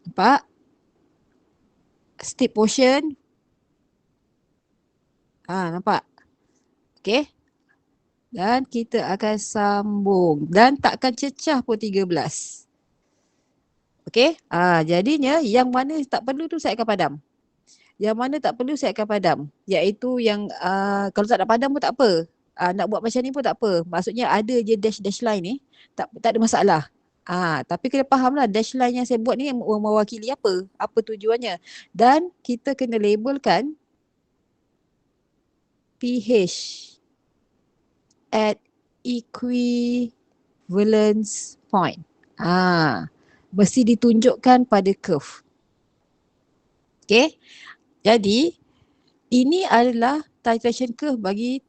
Nampak? Steep portion. Nampak? Okey. Dan kita akan sambung. Dan takkan cecah pun 13. Okey. Jadinya yang mana tak perlu tu saya akan padam. Yang mana tak perlu saya akan padam. Iaitu yang kalau tak nak padam pun tak apa. Nak buat macam ni pun tak apa. Maksudnya ada je dash line ni. Tak ada masalah. Tapi kena faham lah dash line yang saya buat ni mewakili apa. Apa tujuannya. Dan kita kena labelkan pH at equivalence point. Mesti ditunjukkan pada curve. Okay. Jadi, ini adalah titration curve bagi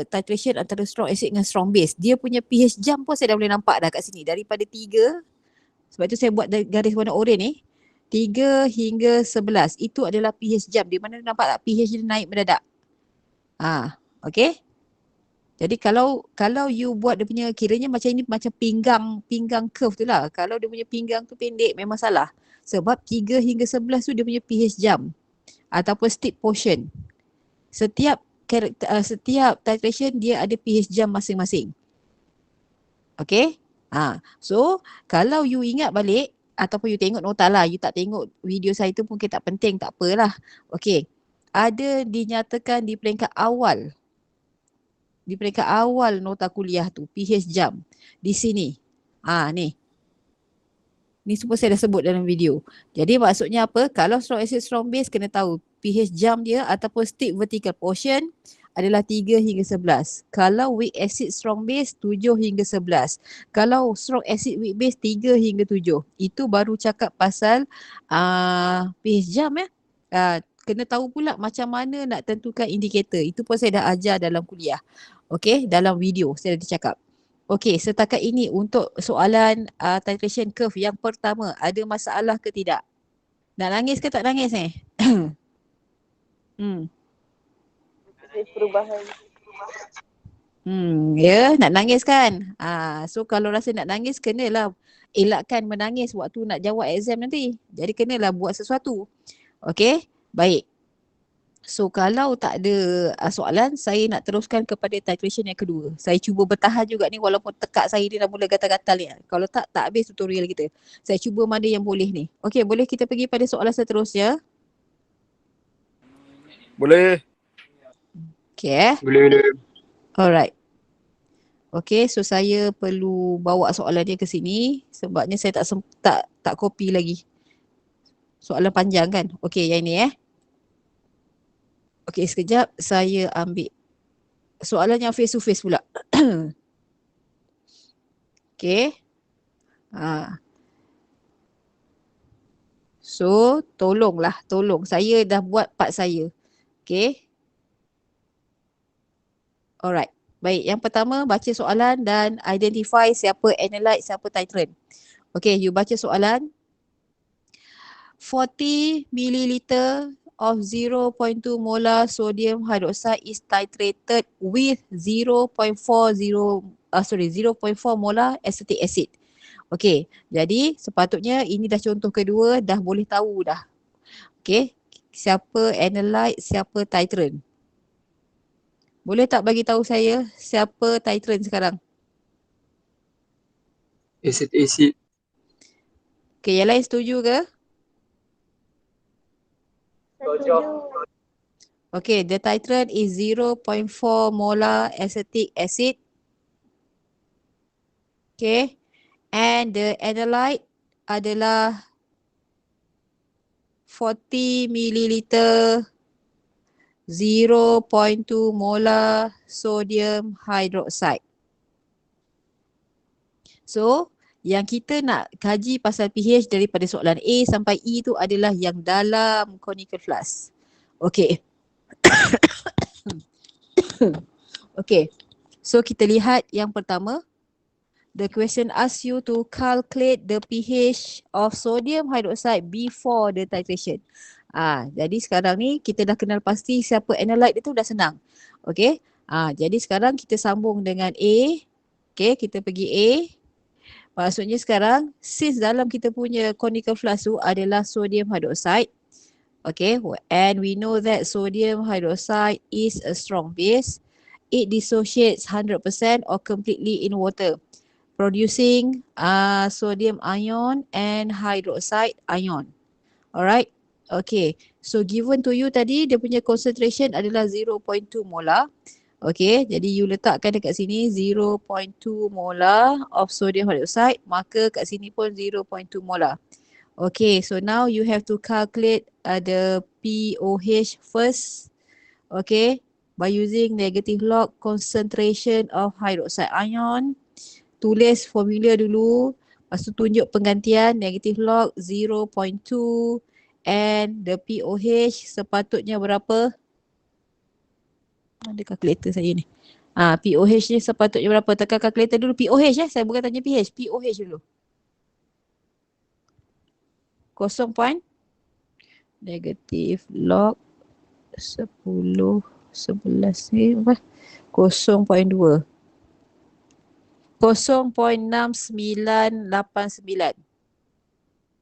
titration antara strong acid dengan strong base. Dia punya pH jump pun saya dah boleh nampak dah kat sini. Daripada 3, sebab itu saya buat garis warna oranye ni. 3 hingga 11. Itu adalah pH jump. Di mana nampak tak pH dia naik mendadak. Okay. Jadi kalau you buat dia punya kiranya macam ini macam pinggang curve tu lah. Kalau dia punya pinggang tu pendek memang salah. Sebab 3 hingga 11 tu dia punya pH jump. Ataupun steep portion. Setiap titration dia ada pH jump masing-masing. Okay. So kalau you ingat balik ataupun you tengok nota lah, you tak tengok video saya tu mungkin tak penting, tak apalah. Okay. Ada dinyatakan di peringkat awal. Di peringkat awal nota kuliah tu, pH jump. Di sini. Ni. Ni semua saya dah sebut dalam video. Jadi maksudnya apa? Kalau strong acid, strong base kena tahu pH jump dia ataupun steep vertical portion adalah 3 hingga 11. Kalau weak acid, strong base 7 hingga 11. Kalau strong acid, weak base 3 hingga 7. Itu baru cakap pasal pH jump kena tahu pula macam mana nak tentukan indikator. Itu pun saya dah ajar dalam kuliah. Okay, dalam video saya dah cakap. Okay, setakat ini untuk soalan titration curve yang pertama, ada masalah ke tidak? Nak nangis ke tak nangis ni? Perubahan. Ya, nak nangis kan? So kalau rasa nak nangis, kenalah elakkan menangis waktu nak jawab exam nanti. Jadi kenalah buat sesuatu. Okay, baik. So kalau tak ada soalan, saya nak teruskan kepada titration yang kedua. Saya cuba bertahan juga ni walaupun tekak saya ni dah mula gatal-gatal ni. Kalau tak habis tutorial kita. Saya cuba mana yang boleh ni. Okay, boleh kita pergi pada soalan seterusnya? Boleh. Okay. Boleh. Alright. Okay, so saya perlu bawa soalan dia ke sini sebabnya saya tak copy lagi. Soalan panjang kan? Okay, yang ini Okay, sekejap saya ambil soalan yang face to face pula. Okay. So, tolong saya dah buat part saya. Okay. Alright. Baik, yang pertama baca soalan dan identify siapa analyte, siapa titrant. Okay, you baca soalan. 40 milliliter of 0.2 molar sodium hydroxide is titrated with 0.4 molar acetic acid. Okey, jadi sepatutnya ini dah contoh kedua, dah boleh tahu dah. Okey, siapa analyte, siapa titrant? Boleh tak bagi tahu saya siapa titrant sekarang? Acid. Okey, yang lain setuju ke? Setuju. Okay, the titrant is 0.4 molar acetic acid. Okay, and the analyte adalah 40 milliliter 0.2 molar sodium hydroxide. So, yang kita nak kaji pasal pH daripada soalan A sampai E tu adalah yang dalam conical flask. Okay. Okay, so kita lihat yang pertama. The question asks you to calculate the pH of sodium hydroxide before the titration. Jadi sekarang ni kita dah kenal pasti siapa analyte dia tu dah senang. Okay, jadi sekarang kita sambung dengan A. Okay, kita pergi A. Maksudnya sekarang, since dalam kita punya conical flask tu adalah sodium hydroxide. Okay, and we know that sodium hydroxide is a strong base. It dissociates 100% or completely in water, producing sodium ion and hydroxide ion. Alright, okay. So given to you tadi, dia punya concentration adalah 0.2 molar. Okay, jadi you letakkan dekat sini 0.2 molar of sodium hydroxide, maka kat sini pun 0.2 molar. Okay, so now you have to calculate the pOH first. Okay, by using negative log concentration of hydroxide ion. Tulis formula dulu, lepas tu tunjuk penggantian negative log 0.2 and the pOH sepatutnya berapa? Ada kalkulator saya ni. pOH ni sepatutnya berapa? Tekan kalkulator dulu pOH saya bukan tanya pH, pOH dulu. 0. Negative log 10, 11 ni apa? 0.2. 0.6989.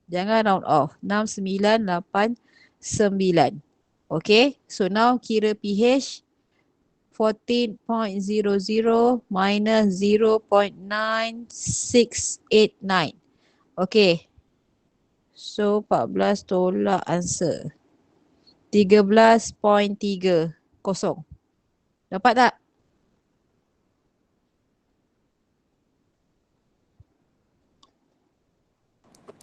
Jangan round off. 6989. Okay. So now kira pH 14.00 minus 0.9689. Okay. So 14 tolak answer. 13.30. Dapat tak?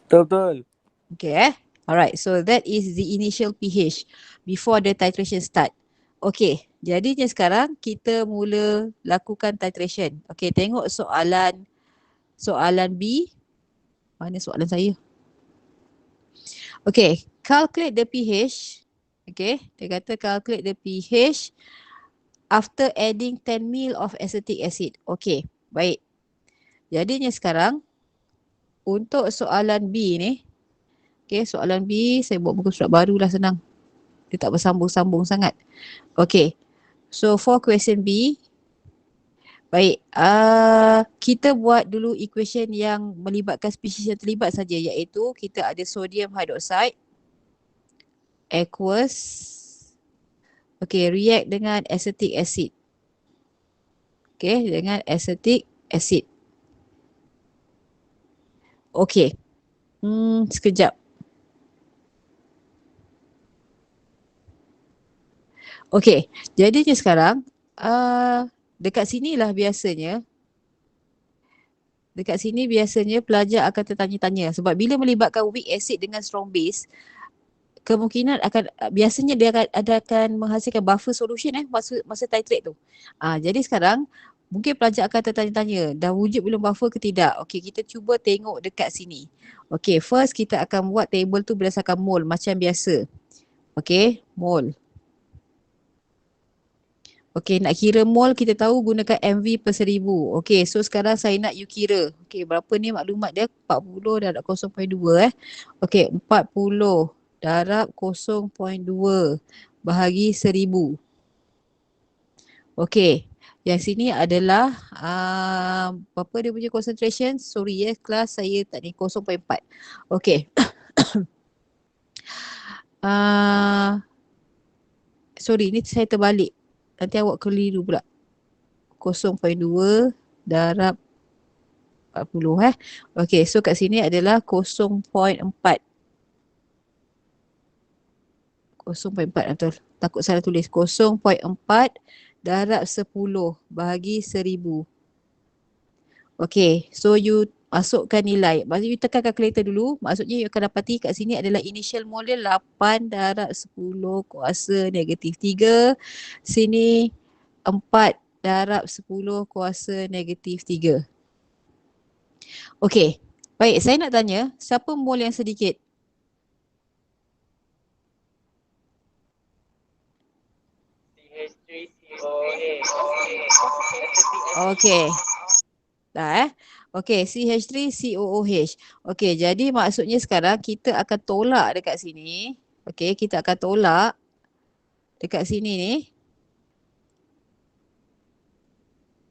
Betul. Okay. Alright. So that is the initial pH before the titration start. Okay. Jadinya sekarang kita mula lakukan titration. Okay. Tengok soalan B. Mana soalan saya? Okay. Calculate the pH. Okay, dia kata calculate the pH after adding 10 ml of acetic acid. Okay, baik. Jadinya sekarang untuk soalan B ni, okay, soalan B saya buat muka surat baru lah, senang. Dia tak bersambung-sambung sangat. Okay, so for question B, baik, kita buat dulu equation yang melibatkan spesies yang terlibat saja, iaitu kita ada sodium hydroxide aqueous, okay, react dengan acetic acid. Okay, dengan acetic acid. Okay, sekejap. Okay, jadinya sekarang dekat sinilah biasanya, dekat sini biasanya pelajar akan tertanya-tanya sebab bila melibatkan weak acid dengan strong base, kemungkinan akan biasanya dia akan menghasilkan buffer solution masa titrate tu. Jadi sekarang mungkin pelajar akan tertanya-tanya, dah wujud belum buffer ke tidak? Okey, kita cuba tengok dekat sini. Okey, first kita akan buat table tu berdasarkan mol macam biasa. Okey, mol. Okey, nak kira mol kita tahu gunakan MV per 1000. Okey, so sekarang saya nak you kira. Okey, berapa ni maklumat dia? 40 darab 0.2 Okey, 40 darab 0.2 bahagi 1000. Okey, yang sini adalah berapa dia punya concentration? Sorry kelas saya tak ni 0.4. Okey. Sorry, ni saya terbalik. Nanti awak keliru pula. 0.2 darab 40 Okey, so kat sini adalah 0.4. 0.4 betul. Takut salah tulis. 0.4 darab 10 bahagi 1000. Okey, so you masukkan nilai. Maksudnya you tekan kalkulator dulu. Maksudnya you akan dapati kat sini adalah initial mol dia 8 darab 10 kuasa negatif 3. Sini 4 darab 10 kuasa negatif 3. Okey, baik, saya nak tanya, siapa mol yang sedikit? Okey. Dah Okey, CH3COOH. Okey, jadi maksudnya sekarang kita akan tolak dekat sini. Okey, kita akan tolak dekat sini ni.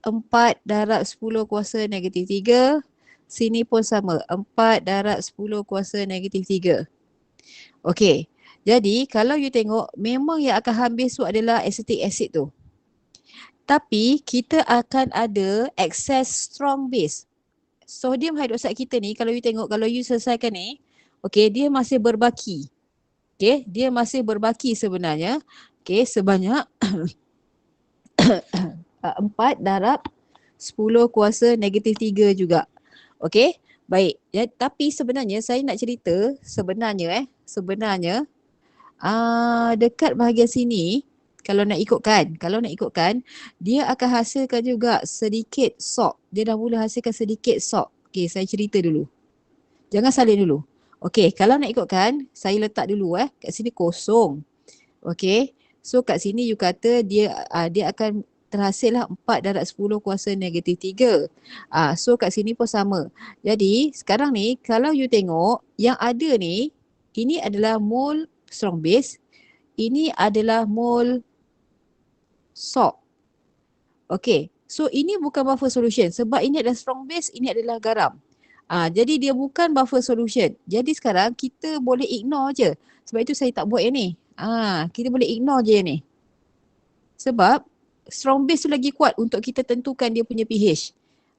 4 darab 10 kuasa negatif 3. Sini pun sama, 4 darab 10 kuasa negatif 3. Okey, jadi kalau you tengok, memang yang akan habis tu adalah acetic acid tu. Tapi kita akan ada excess strong base. Sodium hydroxide kita ni, kalau you tengok, kalau you selesaikan ni, okey, dia masih berbaki. Okey, dia masih berbaki sebenarnya. Okey, sebanyak 4 darab 10 kuasa negatif 3 juga. Okey, baik. Ya, tapi sebenarnya saya nak cerita, sebenarnya dekat bahagian sini, kalau nak ikutkan, dia akan hasilkan juga sedikit salt. Dia dah mula hasilkan sedikit salt. Okey, saya cerita dulu. Jangan salin dulu. Okey, kalau nak ikutkan, saya letak dulu kat sini kosong. Okey. So kat sini you kata dia akan terhasil lah 4 darab 10 kuasa negatif 3. So kat sini pun sama. Jadi sekarang ni kalau you tengok yang ada ni, ini adalah mol strong base. Ini adalah mol salt. Okey. So ini bukan buffer solution sebab ini adalah strong base, ini adalah garam. Jadi dia bukan buffer solution. Jadi sekarang kita boleh ignore je. Sebab itu saya tak buat yang ni. Kita boleh ignore je yang ni. Sebab strong base tu lagi kuat untuk kita tentukan dia punya pH.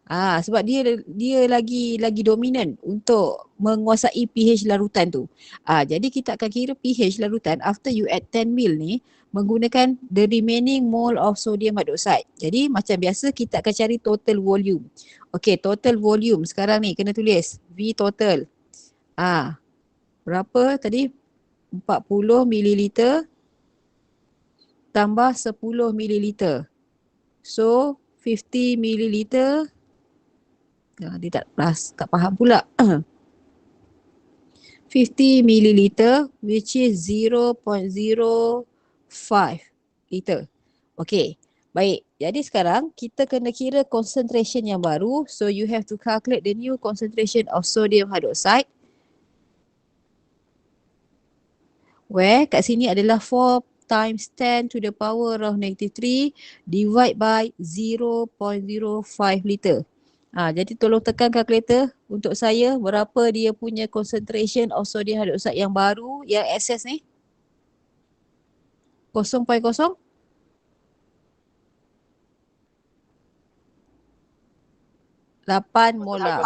Sebab dia lagi dominan untuk menguasai pH larutan tu. Jadi kita akan kira pH larutan after you add 10 ml ni menggunakan the remaining mole of sodium hydroxide. Jadi macam biasa kita akan cari total volume. Okey, total volume sekarang ni kena tulis V total. Berapa tadi? 40 ml tambah 10 ml. So 50 ml. Dia tak faham pula. 50 milliliter which is 0.05 liter. Okay, baik. Jadi sekarang kita kena kira concentration yang baru. So you have to calculate the new concentration of sodium hydroxide. Where kat sini adalah 4 times 10 to the power of -3 divide by 0.05 liter. Jadi tolong tekan kalkulator untuk saya berapa dia punya concentration of sodium hydroxide yang baru yang excess ni. 0.0 8 molar.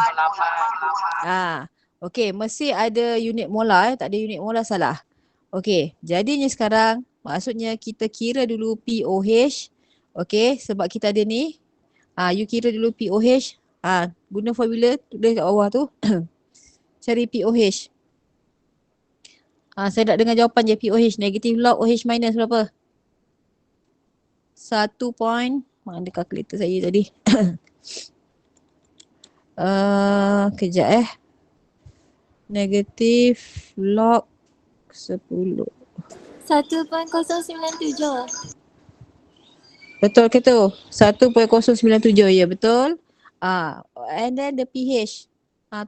Okey, mesti ada unit molar, tak ada unit molar salah. Okey, jadinya sekarang maksudnya kita kira dulu POH. Okey, sebab kita ada ni. You kira dulu POH. Guna formula tulis kat bawah tu. Cari POH. Saya nak dengar jawapan je POH. Negative log OH minus berapa? 1 point. Mana kalkulator saya tadi? Kejap Negative log 10. 1.097. Betul ke tu? 1.097. Ya, betul. And then the pH.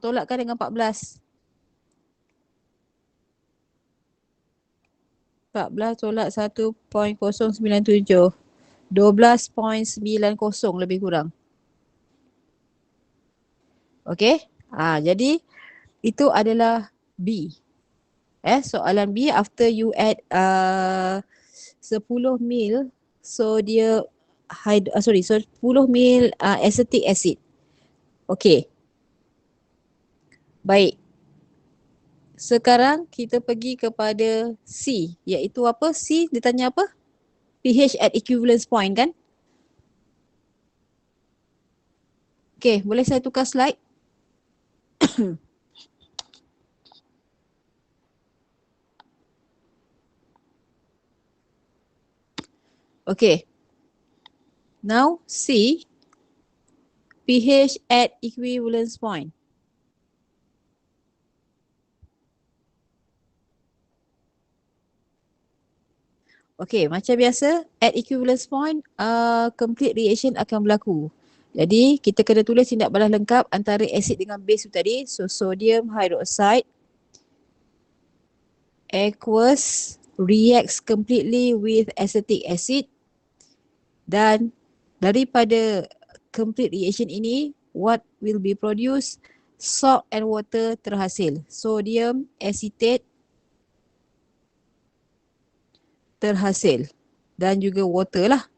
Tolakkan dengan 14. 14 tolak 1.097. 12.90 lebih kurang. Okey. Jadi itu adalah B. Soalan B, after you add 10 mil sodium 10 mil acetic acid. Okey. Baik. Sekarang kita pergi kepada C, iaitu apa? C dia tanya apa? pH at equivalence point kan? Okey, boleh saya tukar slide? Okay. Now C, pH at equivalence point. Okay, macam biasa at equivalence point complete reaction akan berlaku. Jadi kita kena tulis tindak balas lengkap antara asid dengan base tu tadi. So sodium hydroxide aqueous reacts completely with acetic acid, dan daripada complete reaction ini what will be produced? Salt and water terhasil. Sodium acetate terhasil dan juga water lah.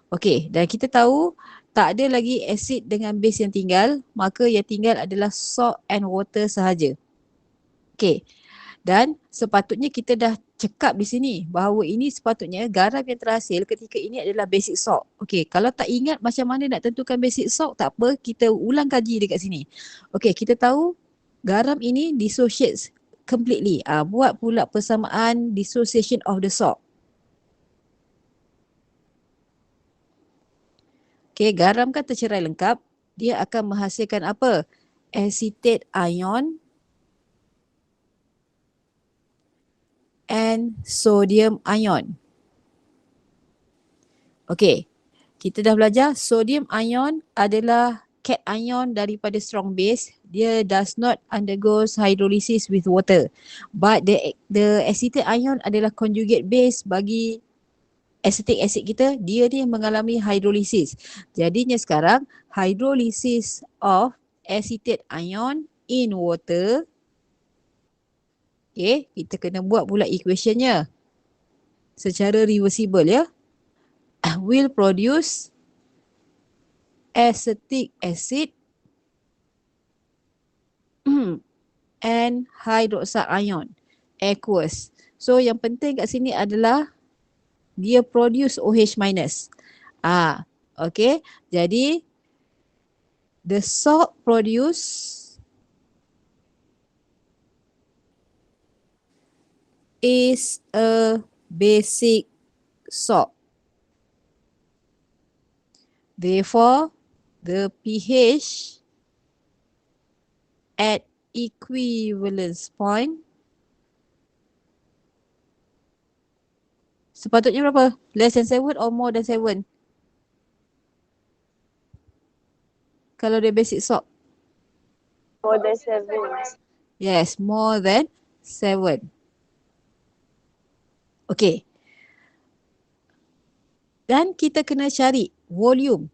Okey, dan kita tahu tak ada lagi asid dengan base yang tinggal, maka yang tinggal adalah salt and water sahaja. Okey. Dan sepatutnya kita dah cakap di sini bahawa ini sepatutnya garam yang terhasil ketika ini adalah basic salt. Okey, kalau tak ingat macam mana nak tentukan basic salt, tak apa, kita ulang kaji dekat sini. Okey, kita tahu garam ini dissociates completely. Buat pula persamaan dissociation of the salt. Okey, garam kan tercerai lengkap, dia akan menghasilkan apa? Acetate ion and sodium ion. Okey, kita dah belajar sodium ion adalah cation daripada strong base. Dia does not undergoes hydrolysis with water. But the acetate ion adalah conjugate base bagi acetic acid kita. Dia ni mengalami hydrolysis. Jadinya sekarang hydrolysis of acetate ion in water. Okay, kita kena buat pula equationnya secara reversible ya. Will produce acetic acid and hydroxide ion aqueous. So yang penting kat sini adalah dia produce OH minus. Okay, jadi the salt produce is a basic salt. Therefore, the pH at equivalence point. Sepatutnya berapa? Less than 7 or more than 7? Kalau dia basic SOP. More than 7. Yes, more than 7. Okay. Dan kita kena cari volume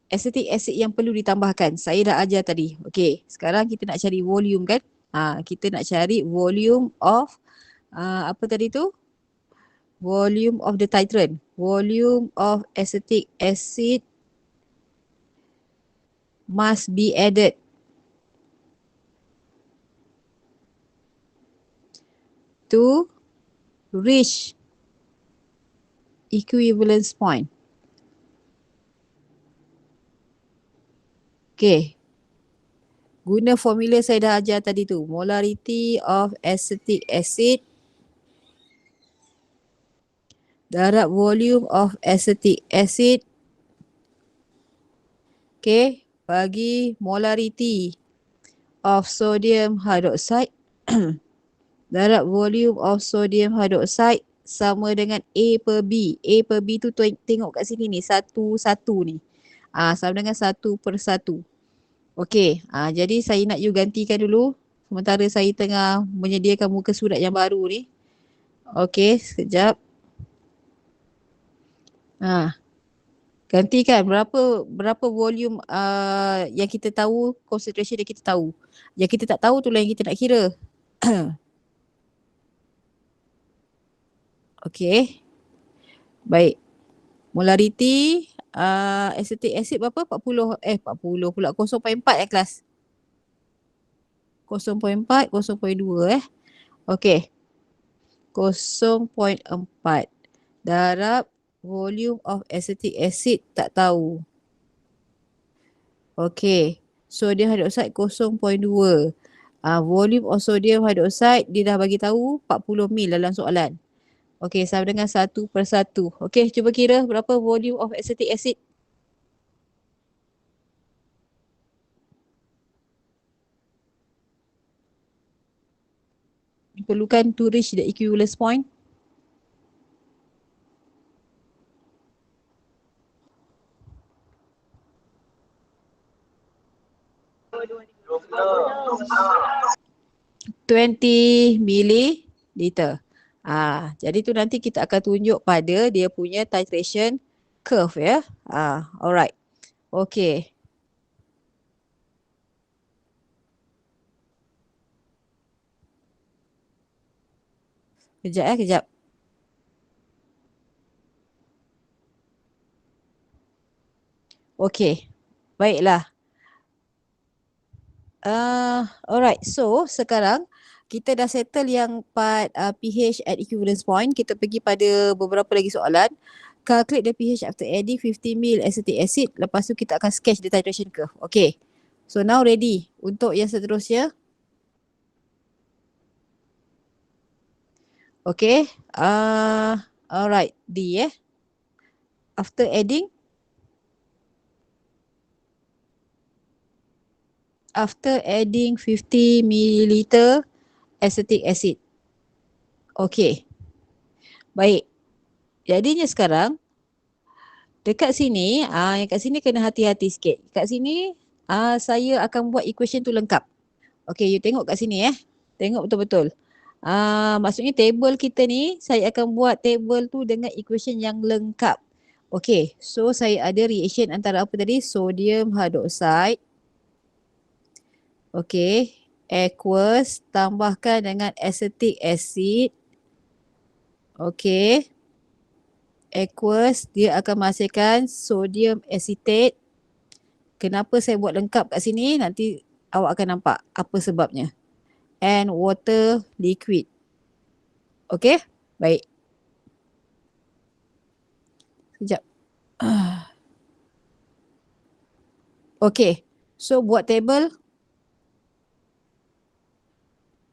acetic acid yang perlu ditambahkan. Saya dah ajar tadi. Okay, sekarang kita nak cari volume kan? Kita nak cari volume of apa tadi tu? Volume of the titrant. Volume of acetic acid must be added to reach equivalence point. Okay. Guna formula saya dah ajar tadi tu. Molarity of acetic acid darab volume of acetic acid. Okay. Bagi molarity of sodium hydroxide darab volume of sodium hydroxide sama dengan A per B. A per B tu tengok kat sini ni. Satu ni. Sama dengan 1/1. Okey. Jadi saya nak you gantikan dulu. Sementara saya tengah menyediakan muka surat yang baru ni. Okey. Sekejap. Gantikan berapa volume yang kita tahu, concentration yang kita tahu. Yang kita tak tahu tu lah yang kita nak kira. Okey. Baik. Molarity acetic acid berapa? 40 pula. 0.4 kelas. 0.4, 0.2 Okey. 0.4 darab volume of acetic acid tak tahu. Okey. Sodium hydroxide 0.2. Volume of sodium hydroxide dia dah bagi tahu 40 mil dalam soalan. Okey, sama dengan 1/1. Okey, cuba kira berapa volume of acetic acid. Diperlukan to reach the equivalence point. $20 milliliter. Jadi tu nanti kita akan tunjuk pada dia punya titration curve ya. Alright. Okay. Kejap. Okay. Baiklah. Alright. So sekarang kita dah settle yang part pH at equivalence point. Kita pergi pada beberapa lagi soalan. Calculate the pH after adding 50 ml acetic acid. Lepas tu kita akan sketch the titration curve. Okay. So now ready untuk yang seterusnya. Okay. Alright. D After adding 50 ml acetic acid. Okay. Baik. Jadinya sekarang dekat sini, yang kat sini kena hati-hati sikit. Kat sini saya akan buat equation tu lengkap. Okay, you tengok kat sini Tengok betul-betul. Maksudnya table kita ni, saya akan buat table tu dengan equation yang lengkap. Okay, so saya ada reaction antara apa tadi? Sodium hydroxide. Okay, aqueous tambahkan dengan acetic acid. Okay. Aqueous dia akan menghasilkan sodium acetate. Kenapa saya buat lengkap kat sini? Nanti awak akan nampak apa sebabnya. And water liquid. Okay? Baik. Sekejap. Okay. So buat table.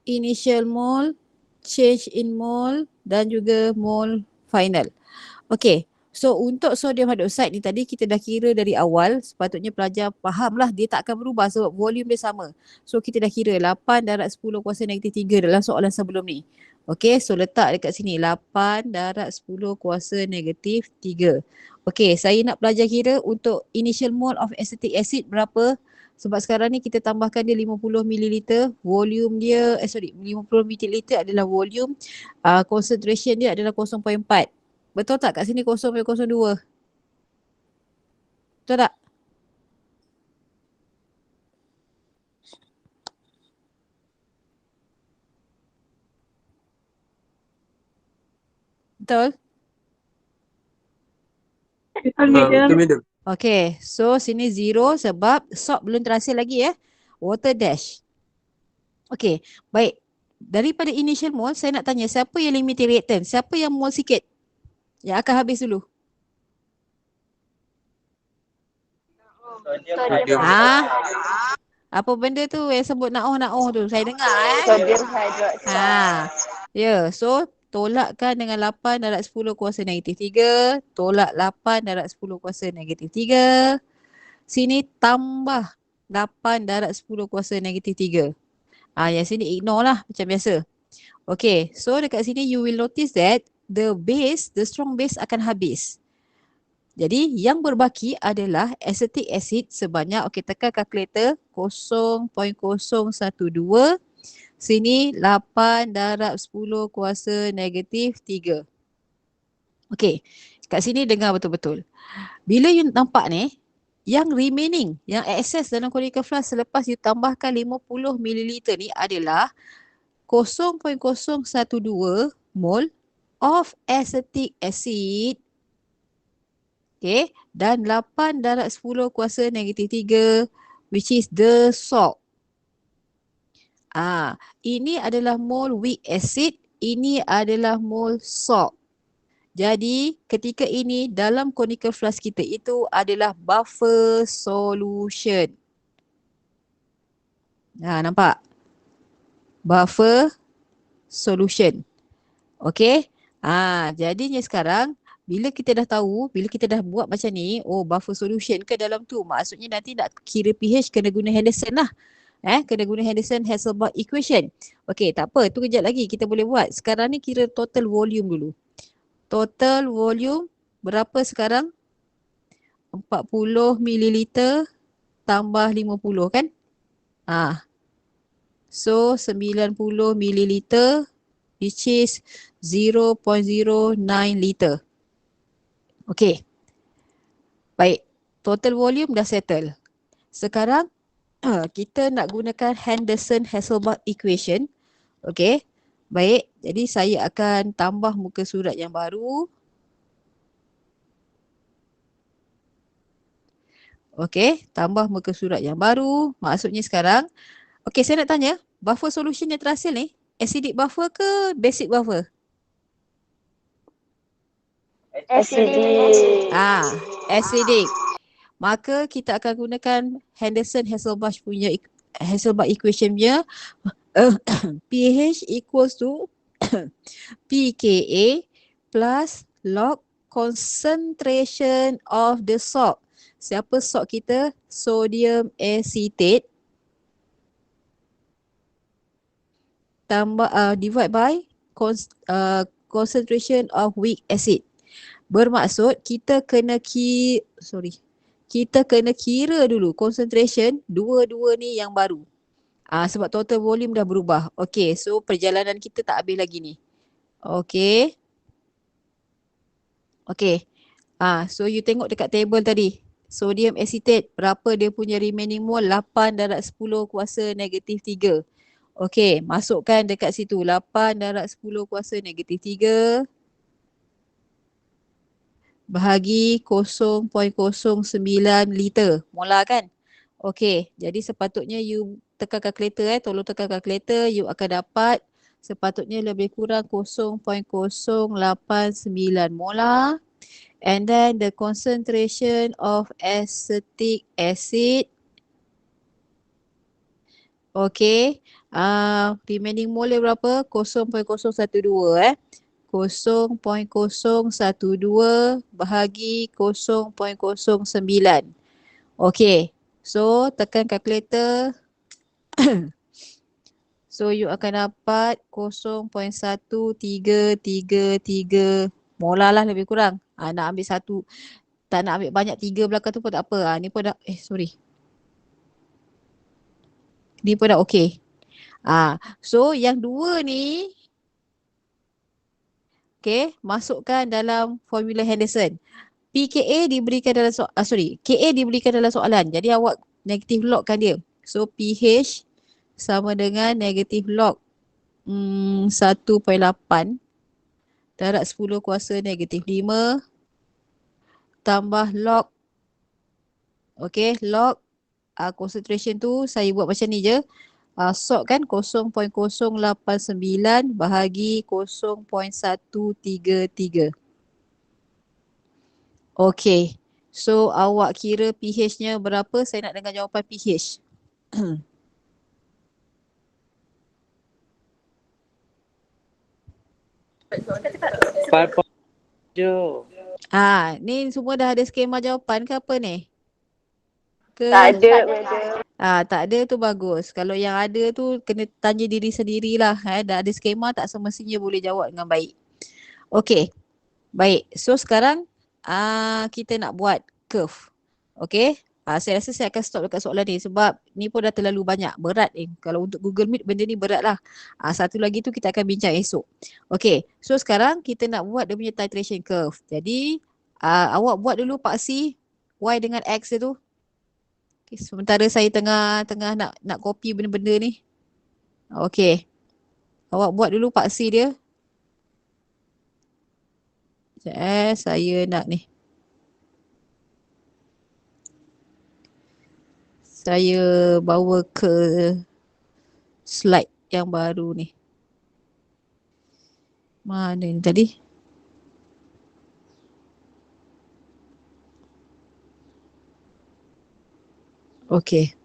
Initial mole, change in mole dan juga mole final. Okay. So untuk sodium hydroxide ni tadi kita dah kira dari awal, sepatutnya pelajar faham lah dia tak akan berubah sebab volume dia sama. So kita dah kira 8 darab 10 kuasa negatif 3 dalam soalan sebelum ni. Okay, so letak dekat sini 8 darab 10 kuasa negatif 3. Okay, saya nak pelajar kira untuk initial mole of acetic acid berapa. Sebab sekarang ni kita tambahkan dia 50 ml, volume dia, 50 ml adalah volume, concentration dia adalah 0.4. Betul tak kat sini 0.02? Betul tak? Betul? Betul madam. Okay, so sini 0 sebab salt belum terhasil lagi water dash. Okay, baik. Daripada initial mole, saya nak tanya siapa yang limiting reactant? Siapa yang mole sikit? Yang akan habis dulu. Sodium Apa benda tu yang sebut naoh tu? Saya dengar Sodium hydroxide. Ya, so tolakkan dengan 8 darab 10 kuasa negatif 3. Tolak 8 darab 10 kuasa negatif 3. Sini tambah 8 darab 10 kuasa negatif 3. Yang sini ignore lah macam biasa. Okay, so dekat sini you will notice that the strong base akan habis. Jadi yang berbaki adalah acetic acid sebanyak, tekan kalkulator 0.012. Sini 8 darab 10 kuasa negatif 3. Okay, kat sini dengar betul-betul. Bila you nampak ni, yang remaining, yang excess dalam conical flask selepas you tambahkan 50 ml ni adalah 0.012 mol of acetic acid. Okay, dan 8 darab 10 kuasa negatif 3 which is the salt. Ini adalah mol weak acid, ini adalah mol salt. Jadi ketika ini dalam conical flask kita itu adalah buffer solution. Nampak? Buffer solution. Okay. Jadinya sekarang bila kita dah tahu, bila kita dah buat macam ni, buffer solution ke dalam tu, maksudnya nanti nak kira pH kena guna Henderson lah. Kena guna Henderson-Hasselbalch equation. Okey, tak apa, tu kejap lagi kita boleh buat. Sekarang ni kira total volume dulu. Total volume berapa sekarang? 40 ml tambah 50 kan? So 90 ml which is 0.09 liter. Okey. Baik, total volume dah settle. Sekarang kita nak gunakan Henderson-Hasselbalch equation. Okey. Baik, jadi saya akan tambah muka surat yang baru. Okey, tambah muka surat yang baru. Maksudnya sekarang, saya nak tanya, buffer solution yang terhasil ni, acidic buffer ke basic buffer? Acidic. Acidic. Maka kita akan gunakan Henderson-Hasselbalch punya Hasselbalch equation punya pH equals to pKa plus log concentration of the salt. Siapa salt kita? Sodium acetate tambah divide by concentration of weak acid. Bermaksud kita kena kira dulu concentration dua-dua ni yang baru. Sebab total volume dah berubah. Okay, so perjalanan kita tak habis lagi ni. Okay. So you tengok dekat table tadi. Sodium acetate, berapa dia punya remaining mole? 8 darab 10 kuasa negatif 3. Okay, masukkan dekat situ. 8 darab 10 kuasa negatif 3. Bahagi 0.09 liter. Molar kan? Okay, jadi sepatutnya you tekan kalkulator tolong tekan kalkulator, you akan dapat sepatutnya lebih kurang 0.089 molar. And then the concentration of acetic acid, remaining mole berapa? 0.012 0.012 bahagi 0.09. Okay. So tekan kalkulator. So you akan dapat 0.1333 molar lah lebih kurang. Nak ambil satu, tak nak ambil banyak, 3 belakang tu pun tak apa. Ni pun dah, sorry. Ni pun dah okay. So yang dua ni, okay, masukkan dalam formula Henderson. PKA diberikan dalam KA diberikan dalam soalan. Jadi awak negative logkan dia. So PH sama dengan negative log 1.8 darab 10 kuasa negatif 5 tambah log, okay, log concentration tu saya buat macam ni je. Sort kan 0.089 bahagi 0.133. Okay. So awak kira pH-nya berapa? Saya nak dengar jawapan pH. 5.7. Ni semua dah ada skema jawapan ke apa ni? Tak ada, madam. Tak ada tu bagus. Kalau yang ada tu kena tanya diri sendirilah. Dah ada skema tak semestinya boleh jawab dengan baik. Okay. Baik. So sekarang kita nak buat curve. Okay. Saya rasa saya akan stop dekat soalan ni sebab ni pun dah terlalu banyak. Berat ni. Kalau untuk Google Meet benda ni berat lah. Satu lagi tu kita akan bincang esok. Okay. So sekarang kita nak buat dia punya titration curve. Jadi awak buat dulu paksi Y dengan X dia tu. Okay, sementara saya tengah nak copy benda-benda ni. Okay. Awak buat dulu paksi dia. Saya nak ni. Saya bawa ke slide yang baru ni. Mana ni tadi? Okay.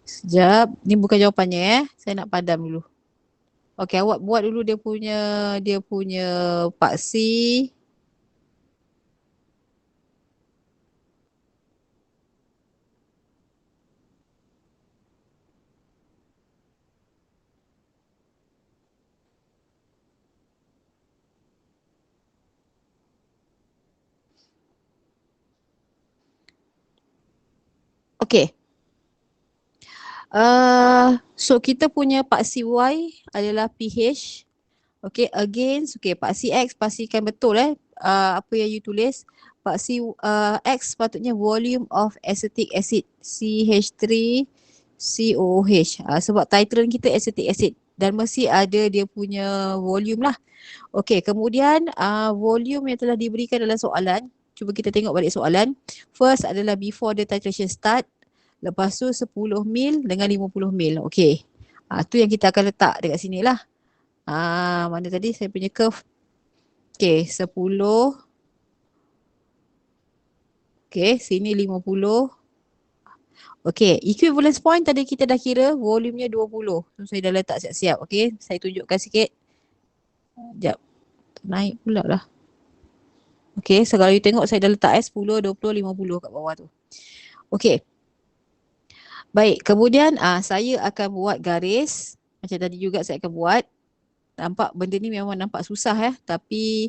Sekejap. Ni bukan jawapannya Saya nak padam dulu. Okay, awak buat dulu dia punya paksi. Okay. So kita punya paksi Y adalah pH. Okay, again, okay, paksi X pastikan betul apa yang you tulis. Paksi X sepatutnya volume of acetic acid CH3COOH. Sebab titran kita acetic acid dan mesti ada dia punya volume lah. Okay, kemudian volume yang telah diberikan dalam soalan. Cuba kita tengok balik soalan. First adalah before the titration start. Lepas tu 10 mil dengan 50 mil. Okay. Tu yang kita akan letak dekat sini lah. Mana tadi saya punya curve. Okay, 10. Okay, sini 50. Okay, equivalence point tadi kita dah kira volumenya 20. So saya dah letak siap-siap. Okay, saya tunjukkan sikit. Sekejap. Naik pula lah. Okay, so kalau you tengok saya dah letak 10, 20, 50 kat bawah tu. Okay. Baik, kemudian saya akan buat garis. Macam tadi juga saya akan buat. Nampak benda ni memang nampak susah tapi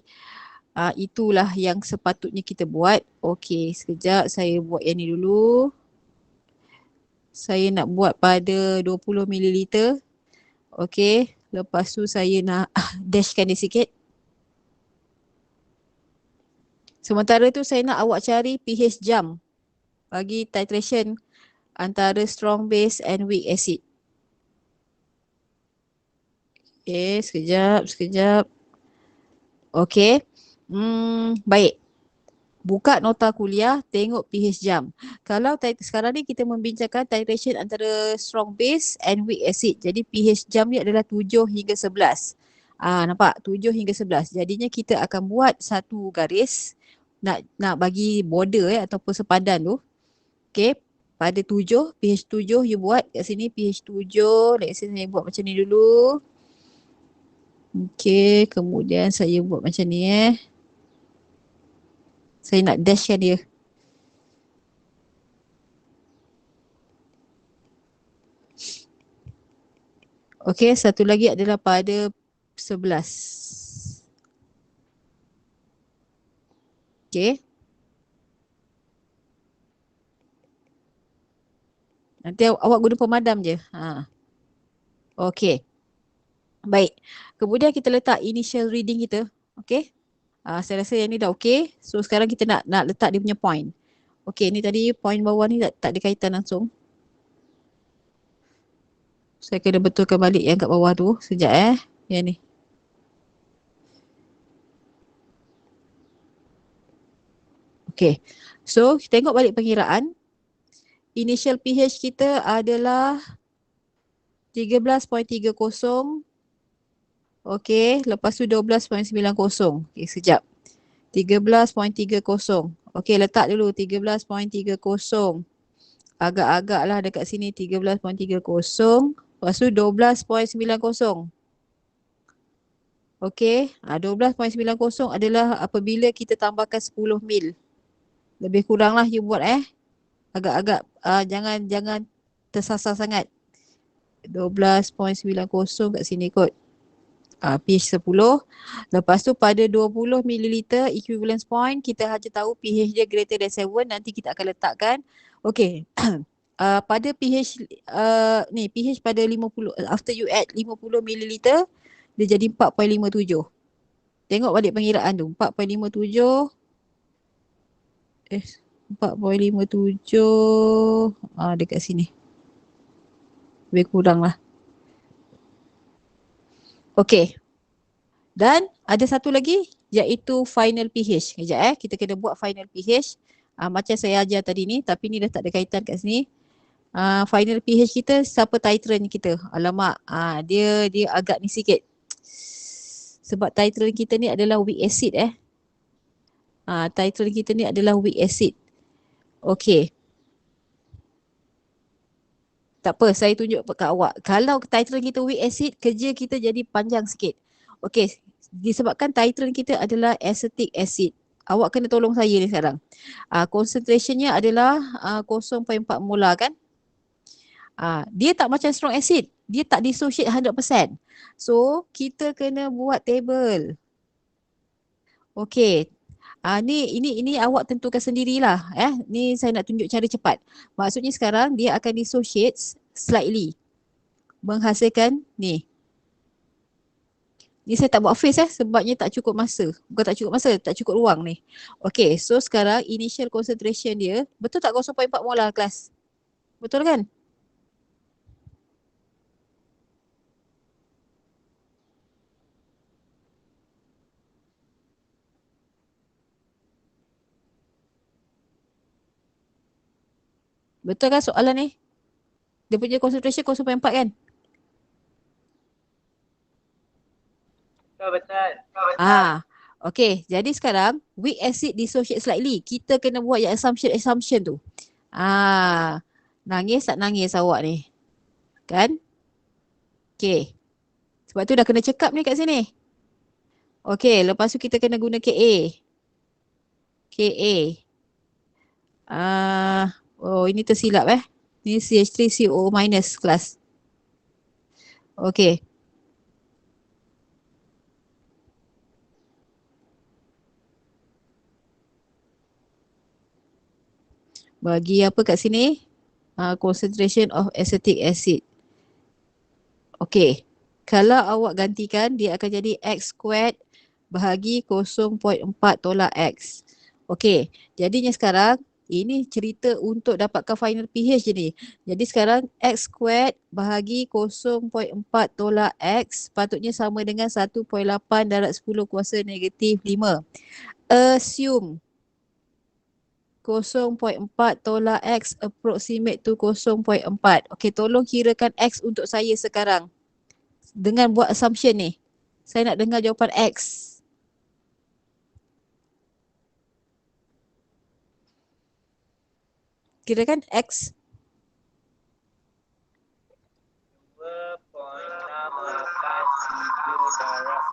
itulah yang sepatutnya kita buat. Okey, sekejap saya buat yang ni dulu. Saya nak buat pada 20 ml. Okey, lepas tu saya nak dashkan dia sikit. Sementara tu saya nak awak cari pH jump bagi titration antara strong base and weak acid. Okay, sekejap. Okay. Baik. Buka nota kuliah, tengok pH jump. Kalau sekarang ni kita membincangkan titration antara strong base and weak acid. Jadi pH jump ni adalah 7 hingga 11. Nampak? 7 hingga 11. Jadinya kita akan buat satu garis nak bagi border ataupun sepadan tu. Okay. Pada 7, pH 7 you buat kat sini pH 7. Let's say saya buat macam ni dulu. Okey, kemudian saya buat macam ni Saya nak dashkan dia. Okey, satu lagi adalah pada 11. Okey. Nanti awak guna pemadam je. Okey. Baik. Kemudian kita letak initial reading kita. Okey. Saya rasa yang ni dah okey. So sekarang kita nak letak dia punya point. Okey, ni tadi point bawah ni tak ada kaitan langsung. Saya kena betulkan balik yang kat bawah tu. Sekejap Yang ni. Okey. So tengok balik pengiraan. Initial pH kita adalah 13.30. Okey, lepas tu 12.90. Okey, sekejap. 13.30. Okey, letak dulu 13.30. Agak-agak lah dekat sini 13.30. Lepas tu 12.90. Okey, 12.90 adalah apabila kita tambahkan 10 mil. Lebih kurang lah you buat Agak-agak jangan tersasar sangat. 12.90 kat sini kot. pH 10. Lepas tu pada 20 ml equivalence point kita hanya tahu pH dia greater than 7. Nanti kita akan letakkan. Okey. Pada pH ni pH pada 50 after you add 50 ml dia jadi 4.57. Tengok balik pengiraan tu. 4.57 4.57 dekat sini. Lebih kurang lah. Okey. Dan ada satu lagi iaitu final pH. Kejap kita kena buat final pH. Macam saya ajar tadi ni tapi ni dah tak ada kaitan kat sini. Final pH kita siapa titran kita. Alamak, dia agak ni sikit. Sebab titran kita ni adalah weak acid titran kita ni adalah weak acid. Okey. Tak apa, saya tunjuk kat awak. Kalau titran kita weak acid, kerja kita jadi panjang sikit. Okey, disebabkan titran kita adalah acetic acid. Awak kena tolong saya ni sekarang. Concentrationnya adalah 0.4 molar kan? Dia tak macam strong acid. Dia tak dissociate 100%. So, kita kena buat table. Okey. Ini awak tentukan sendirilah Ni saya nak tunjuk cara cepat. Maksudnya sekarang dia akan dissociate slightly. Menghasilkan ni. Ni saya tak buat face sebabnya tak cukup masa. Bukan tak cukup masa, tak cukup ruang ni. Okey, so sekarang initial concentration dia betul tak 0.4 molar kelas? Betul kan? Betul kan soalan ni? Dia punya concentration 0.4 kan? Betul. Okey, jadi sekarang weak acid dissociate slightly. Kita kena buat yang assumption tu. Nangis tak nangis awak ni? Kan? Okey. Sebab tu dah kena cekap ni kat sini. Okey, lepas tu kita kena guna KA. KA. Ini tersilap Ni CH3CO minus kelas. Okey. Bagi apa kat sini? Concentration of acetic acid. Okey. Kalau awak gantikan, dia akan jadi X squared bahagi 0.4 tolak X. Okey. Jadinya sekarang, ini cerita untuk dapatkan final pH je ni. Jadi sekarang X squared bahagi 0.4 tolak X patutnya sama dengan 1.8 darab 10 kuasa negatif 5. Assume 0.4 tolak X approximate to 0.4. Okey, tolong kirakan X untuk saya sekarang. Dengan buat assumption ni. Saya nak dengar jawapan X. Kirakan X. 2.683 darab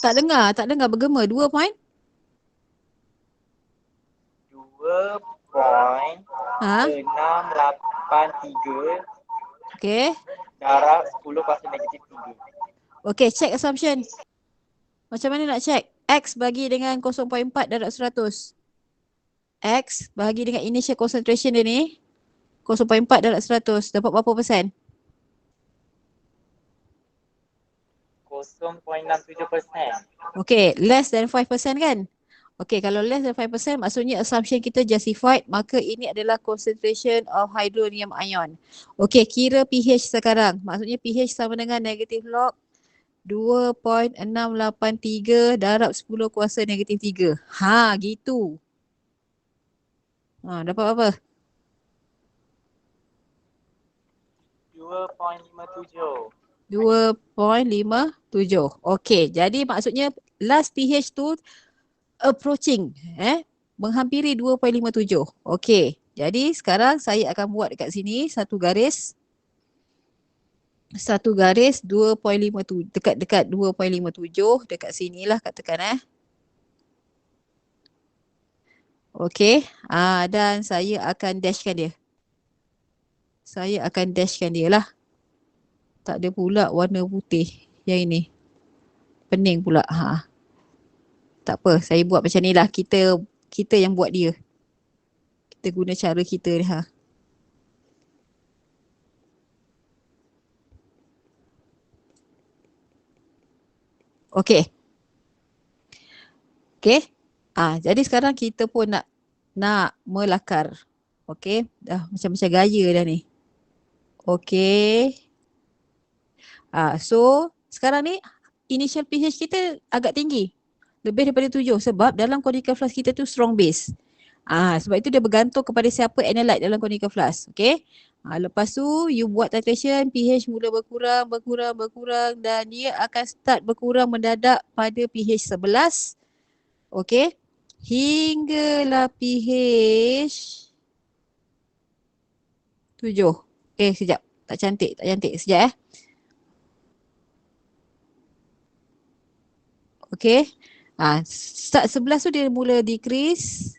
Tak dengar bergema. 2 point? 2.683 Okay. darab 10 kuasa negatif 3. Okay, check assumption. Macam mana nak check? X bagi dengan 0.4 darab 100. X bagi dengan initial concentration dia ni 0.4 darab 100. Dapat berapa persen? 0.67%. Okay, less than 5% kan? Okay, kalau less than 5% maksudnya assumption kita justified, maka ini adalah concentration of hydronium ion. Okay, kira pH sekarang. Maksudnya pH sama dengan negative log 2.683 darab 10 kuasa negatif 3. Ha, gitu. Ha, dapat apa? 2.57. 2.57. Okay, jadi maksudnya last pH tu approaching, menghampiri 2.57. Okay, jadi sekarang saya akan buat dekat sini satu garis 2.57 dekat 2.57 dekat sinilah katakan Okay, dan saya akan dashkan dia. Saya akan dashkan dia lah. Tak ada pula warna putih yang ini. Pening pula. Tak apa, saya buat macam ni lah. Kita yang buat dia. Kita guna cara kita ni. Okay. Okay. Jadi sekarang kita pun nak melakar. Okay. Dah macam-macam gaya dah ni. Okay. So sekarang ni initial pH kita agak tinggi. Lebih daripada 7 sebab dalam conical flask kita tu strong base. Sebab itu dia bergantung kepada siapa analyte dalam conical flask. Okay. Lepas tu you buat titration, pH mula berkurang dan dia akan start berkurang mendadak pada pH 11. Okay. Hinggalah pH 7. Okay, sekejap. Tak cantik. Sekejap Okay. Start 11 tu dia mula decrease.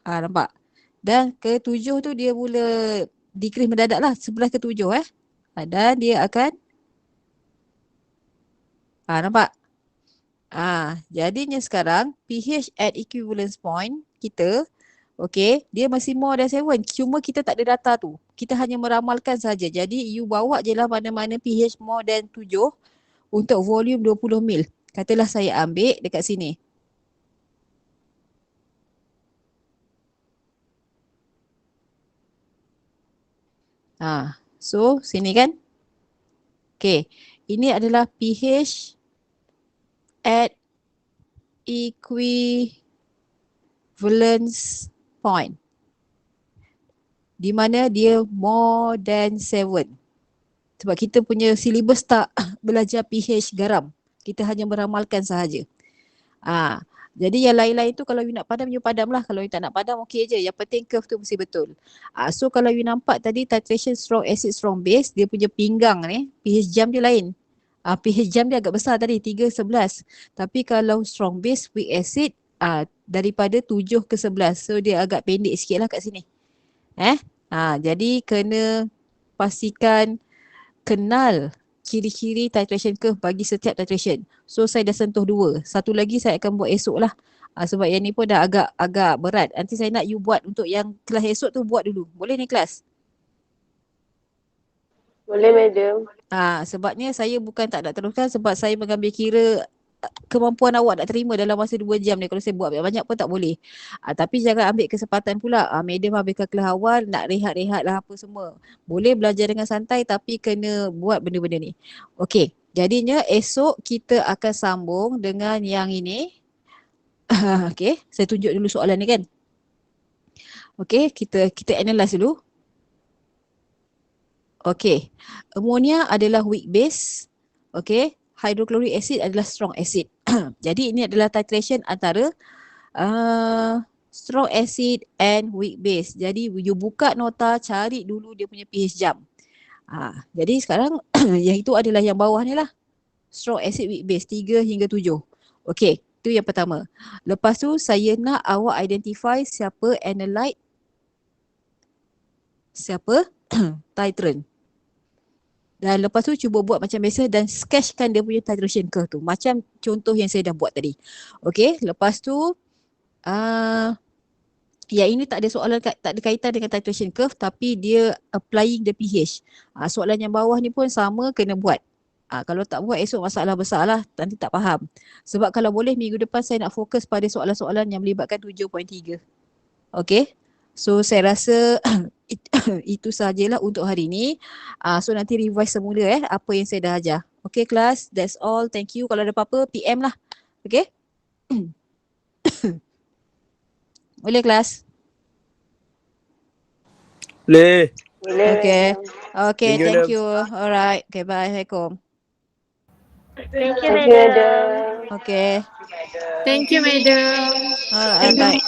Nampak? Dan ke 7 tu dia mula decrease mendadak lah. 11 ke 7 Dan dia akan nampak? Jadinya sekarang pH at equivalence point kita dia masih more than 7. Cuma kita tak ada data tu. Kita hanya meramalkan saja. Jadi you bawa je lah mana-mana pH more than 7 untuk volume 20 mil. Katalah saya ambil dekat sini. So sini kan. Okay. Ini adalah pH at equivalence point. Di mana dia more than 7. Sebab kita punya syllabus tak belajar pH garam. Kita hanya meramalkan sahaja. Jadi yang lain-lain tu kalau you nak padam, you padam lah. Kalau you tak nak padam, okey je. Yang penting curve tu mesti betul. So kalau you nampak tadi titration strong acid, strong base, dia punya pinggang ni, pH jam dia lain. pH jam dia agak besar tadi, 3-11. Tapi kalau strong base, weak acid, daripada 7 ke 11. So dia agak pendek sikit lah kat sini. Jadi kena pastikan kenal ciri-ciri titration curve bagi setiap titration. So saya dah sentuh 2. Satu lagi saya akan buat esok lah. Sebab yang ni pun dah agak berat. Nanti saya nak you buat untuk yang kelas esok tu buat dulu. Boleh ni kelas? Boleh, madam. Sebabnya saya bukan tak nak teruskan sebab saya mengambil kira kemampuan awak nak terima dalam masa 2 jam ni. Kalau saya buat banyak pun tak boleh. Tapi jangan ambil kesempatan pula. Madam habiskan kelas awal nak rehat-rehat lah apa semua. Boleh belajar dengan santai tapi kena buat benda-benda ni. Okey, jadinya esok kita akan sambung dengan yang ini. Okey, saya tunjuk dulu soalan ni kan. Okey, kita analyse dulu. Okey, ammonia adalah weak base. Okey, hydrochloric acid adalah strong acid. Jadi ini adalah titration antara strong acid and weak base. Jadi you buka nota, cari dulu dia punya pH jam. Jadi sekarang yang itu adalah yang bawah ni lah. Strong acid weak base 3 hingga 7. Okey, itu yang pertama. Lepas tu saya nak awak identify siapa analyte, siapa titrant. Dan lepas tu cuba buat macam biasa dan sketchkan dia punya titration curve tu. Macam contoh yang saya dah buat tadi. Okey, lepas tu yang ini tak ada soalan, tak ada kaitan dengan titration curve tapi dia applying the pH. Soalan yang bawah ni pun sama, kena buat. Kalau tak buat esok masalah besar lah, nanti tak faham. Sebab kalau boleh minggu depan saya nak fokus pada soalan-soalan yang melibatkan 7.3. Okey. So saya rasa itu sajalah untuk hari ni. So nanti revise semula apa yang saya dah ajar. Okey kelas, that's all. Thank you. Kalau ada apa-apa PM lah. Okey. Boleh kelas? Boleh. Boleh. Okay. Okay, Thank you, thank madam. you. Alright. Okay, bye. Assalamualaikum. Thank you, madam. Okay. Thank you, madam. Alright, bye.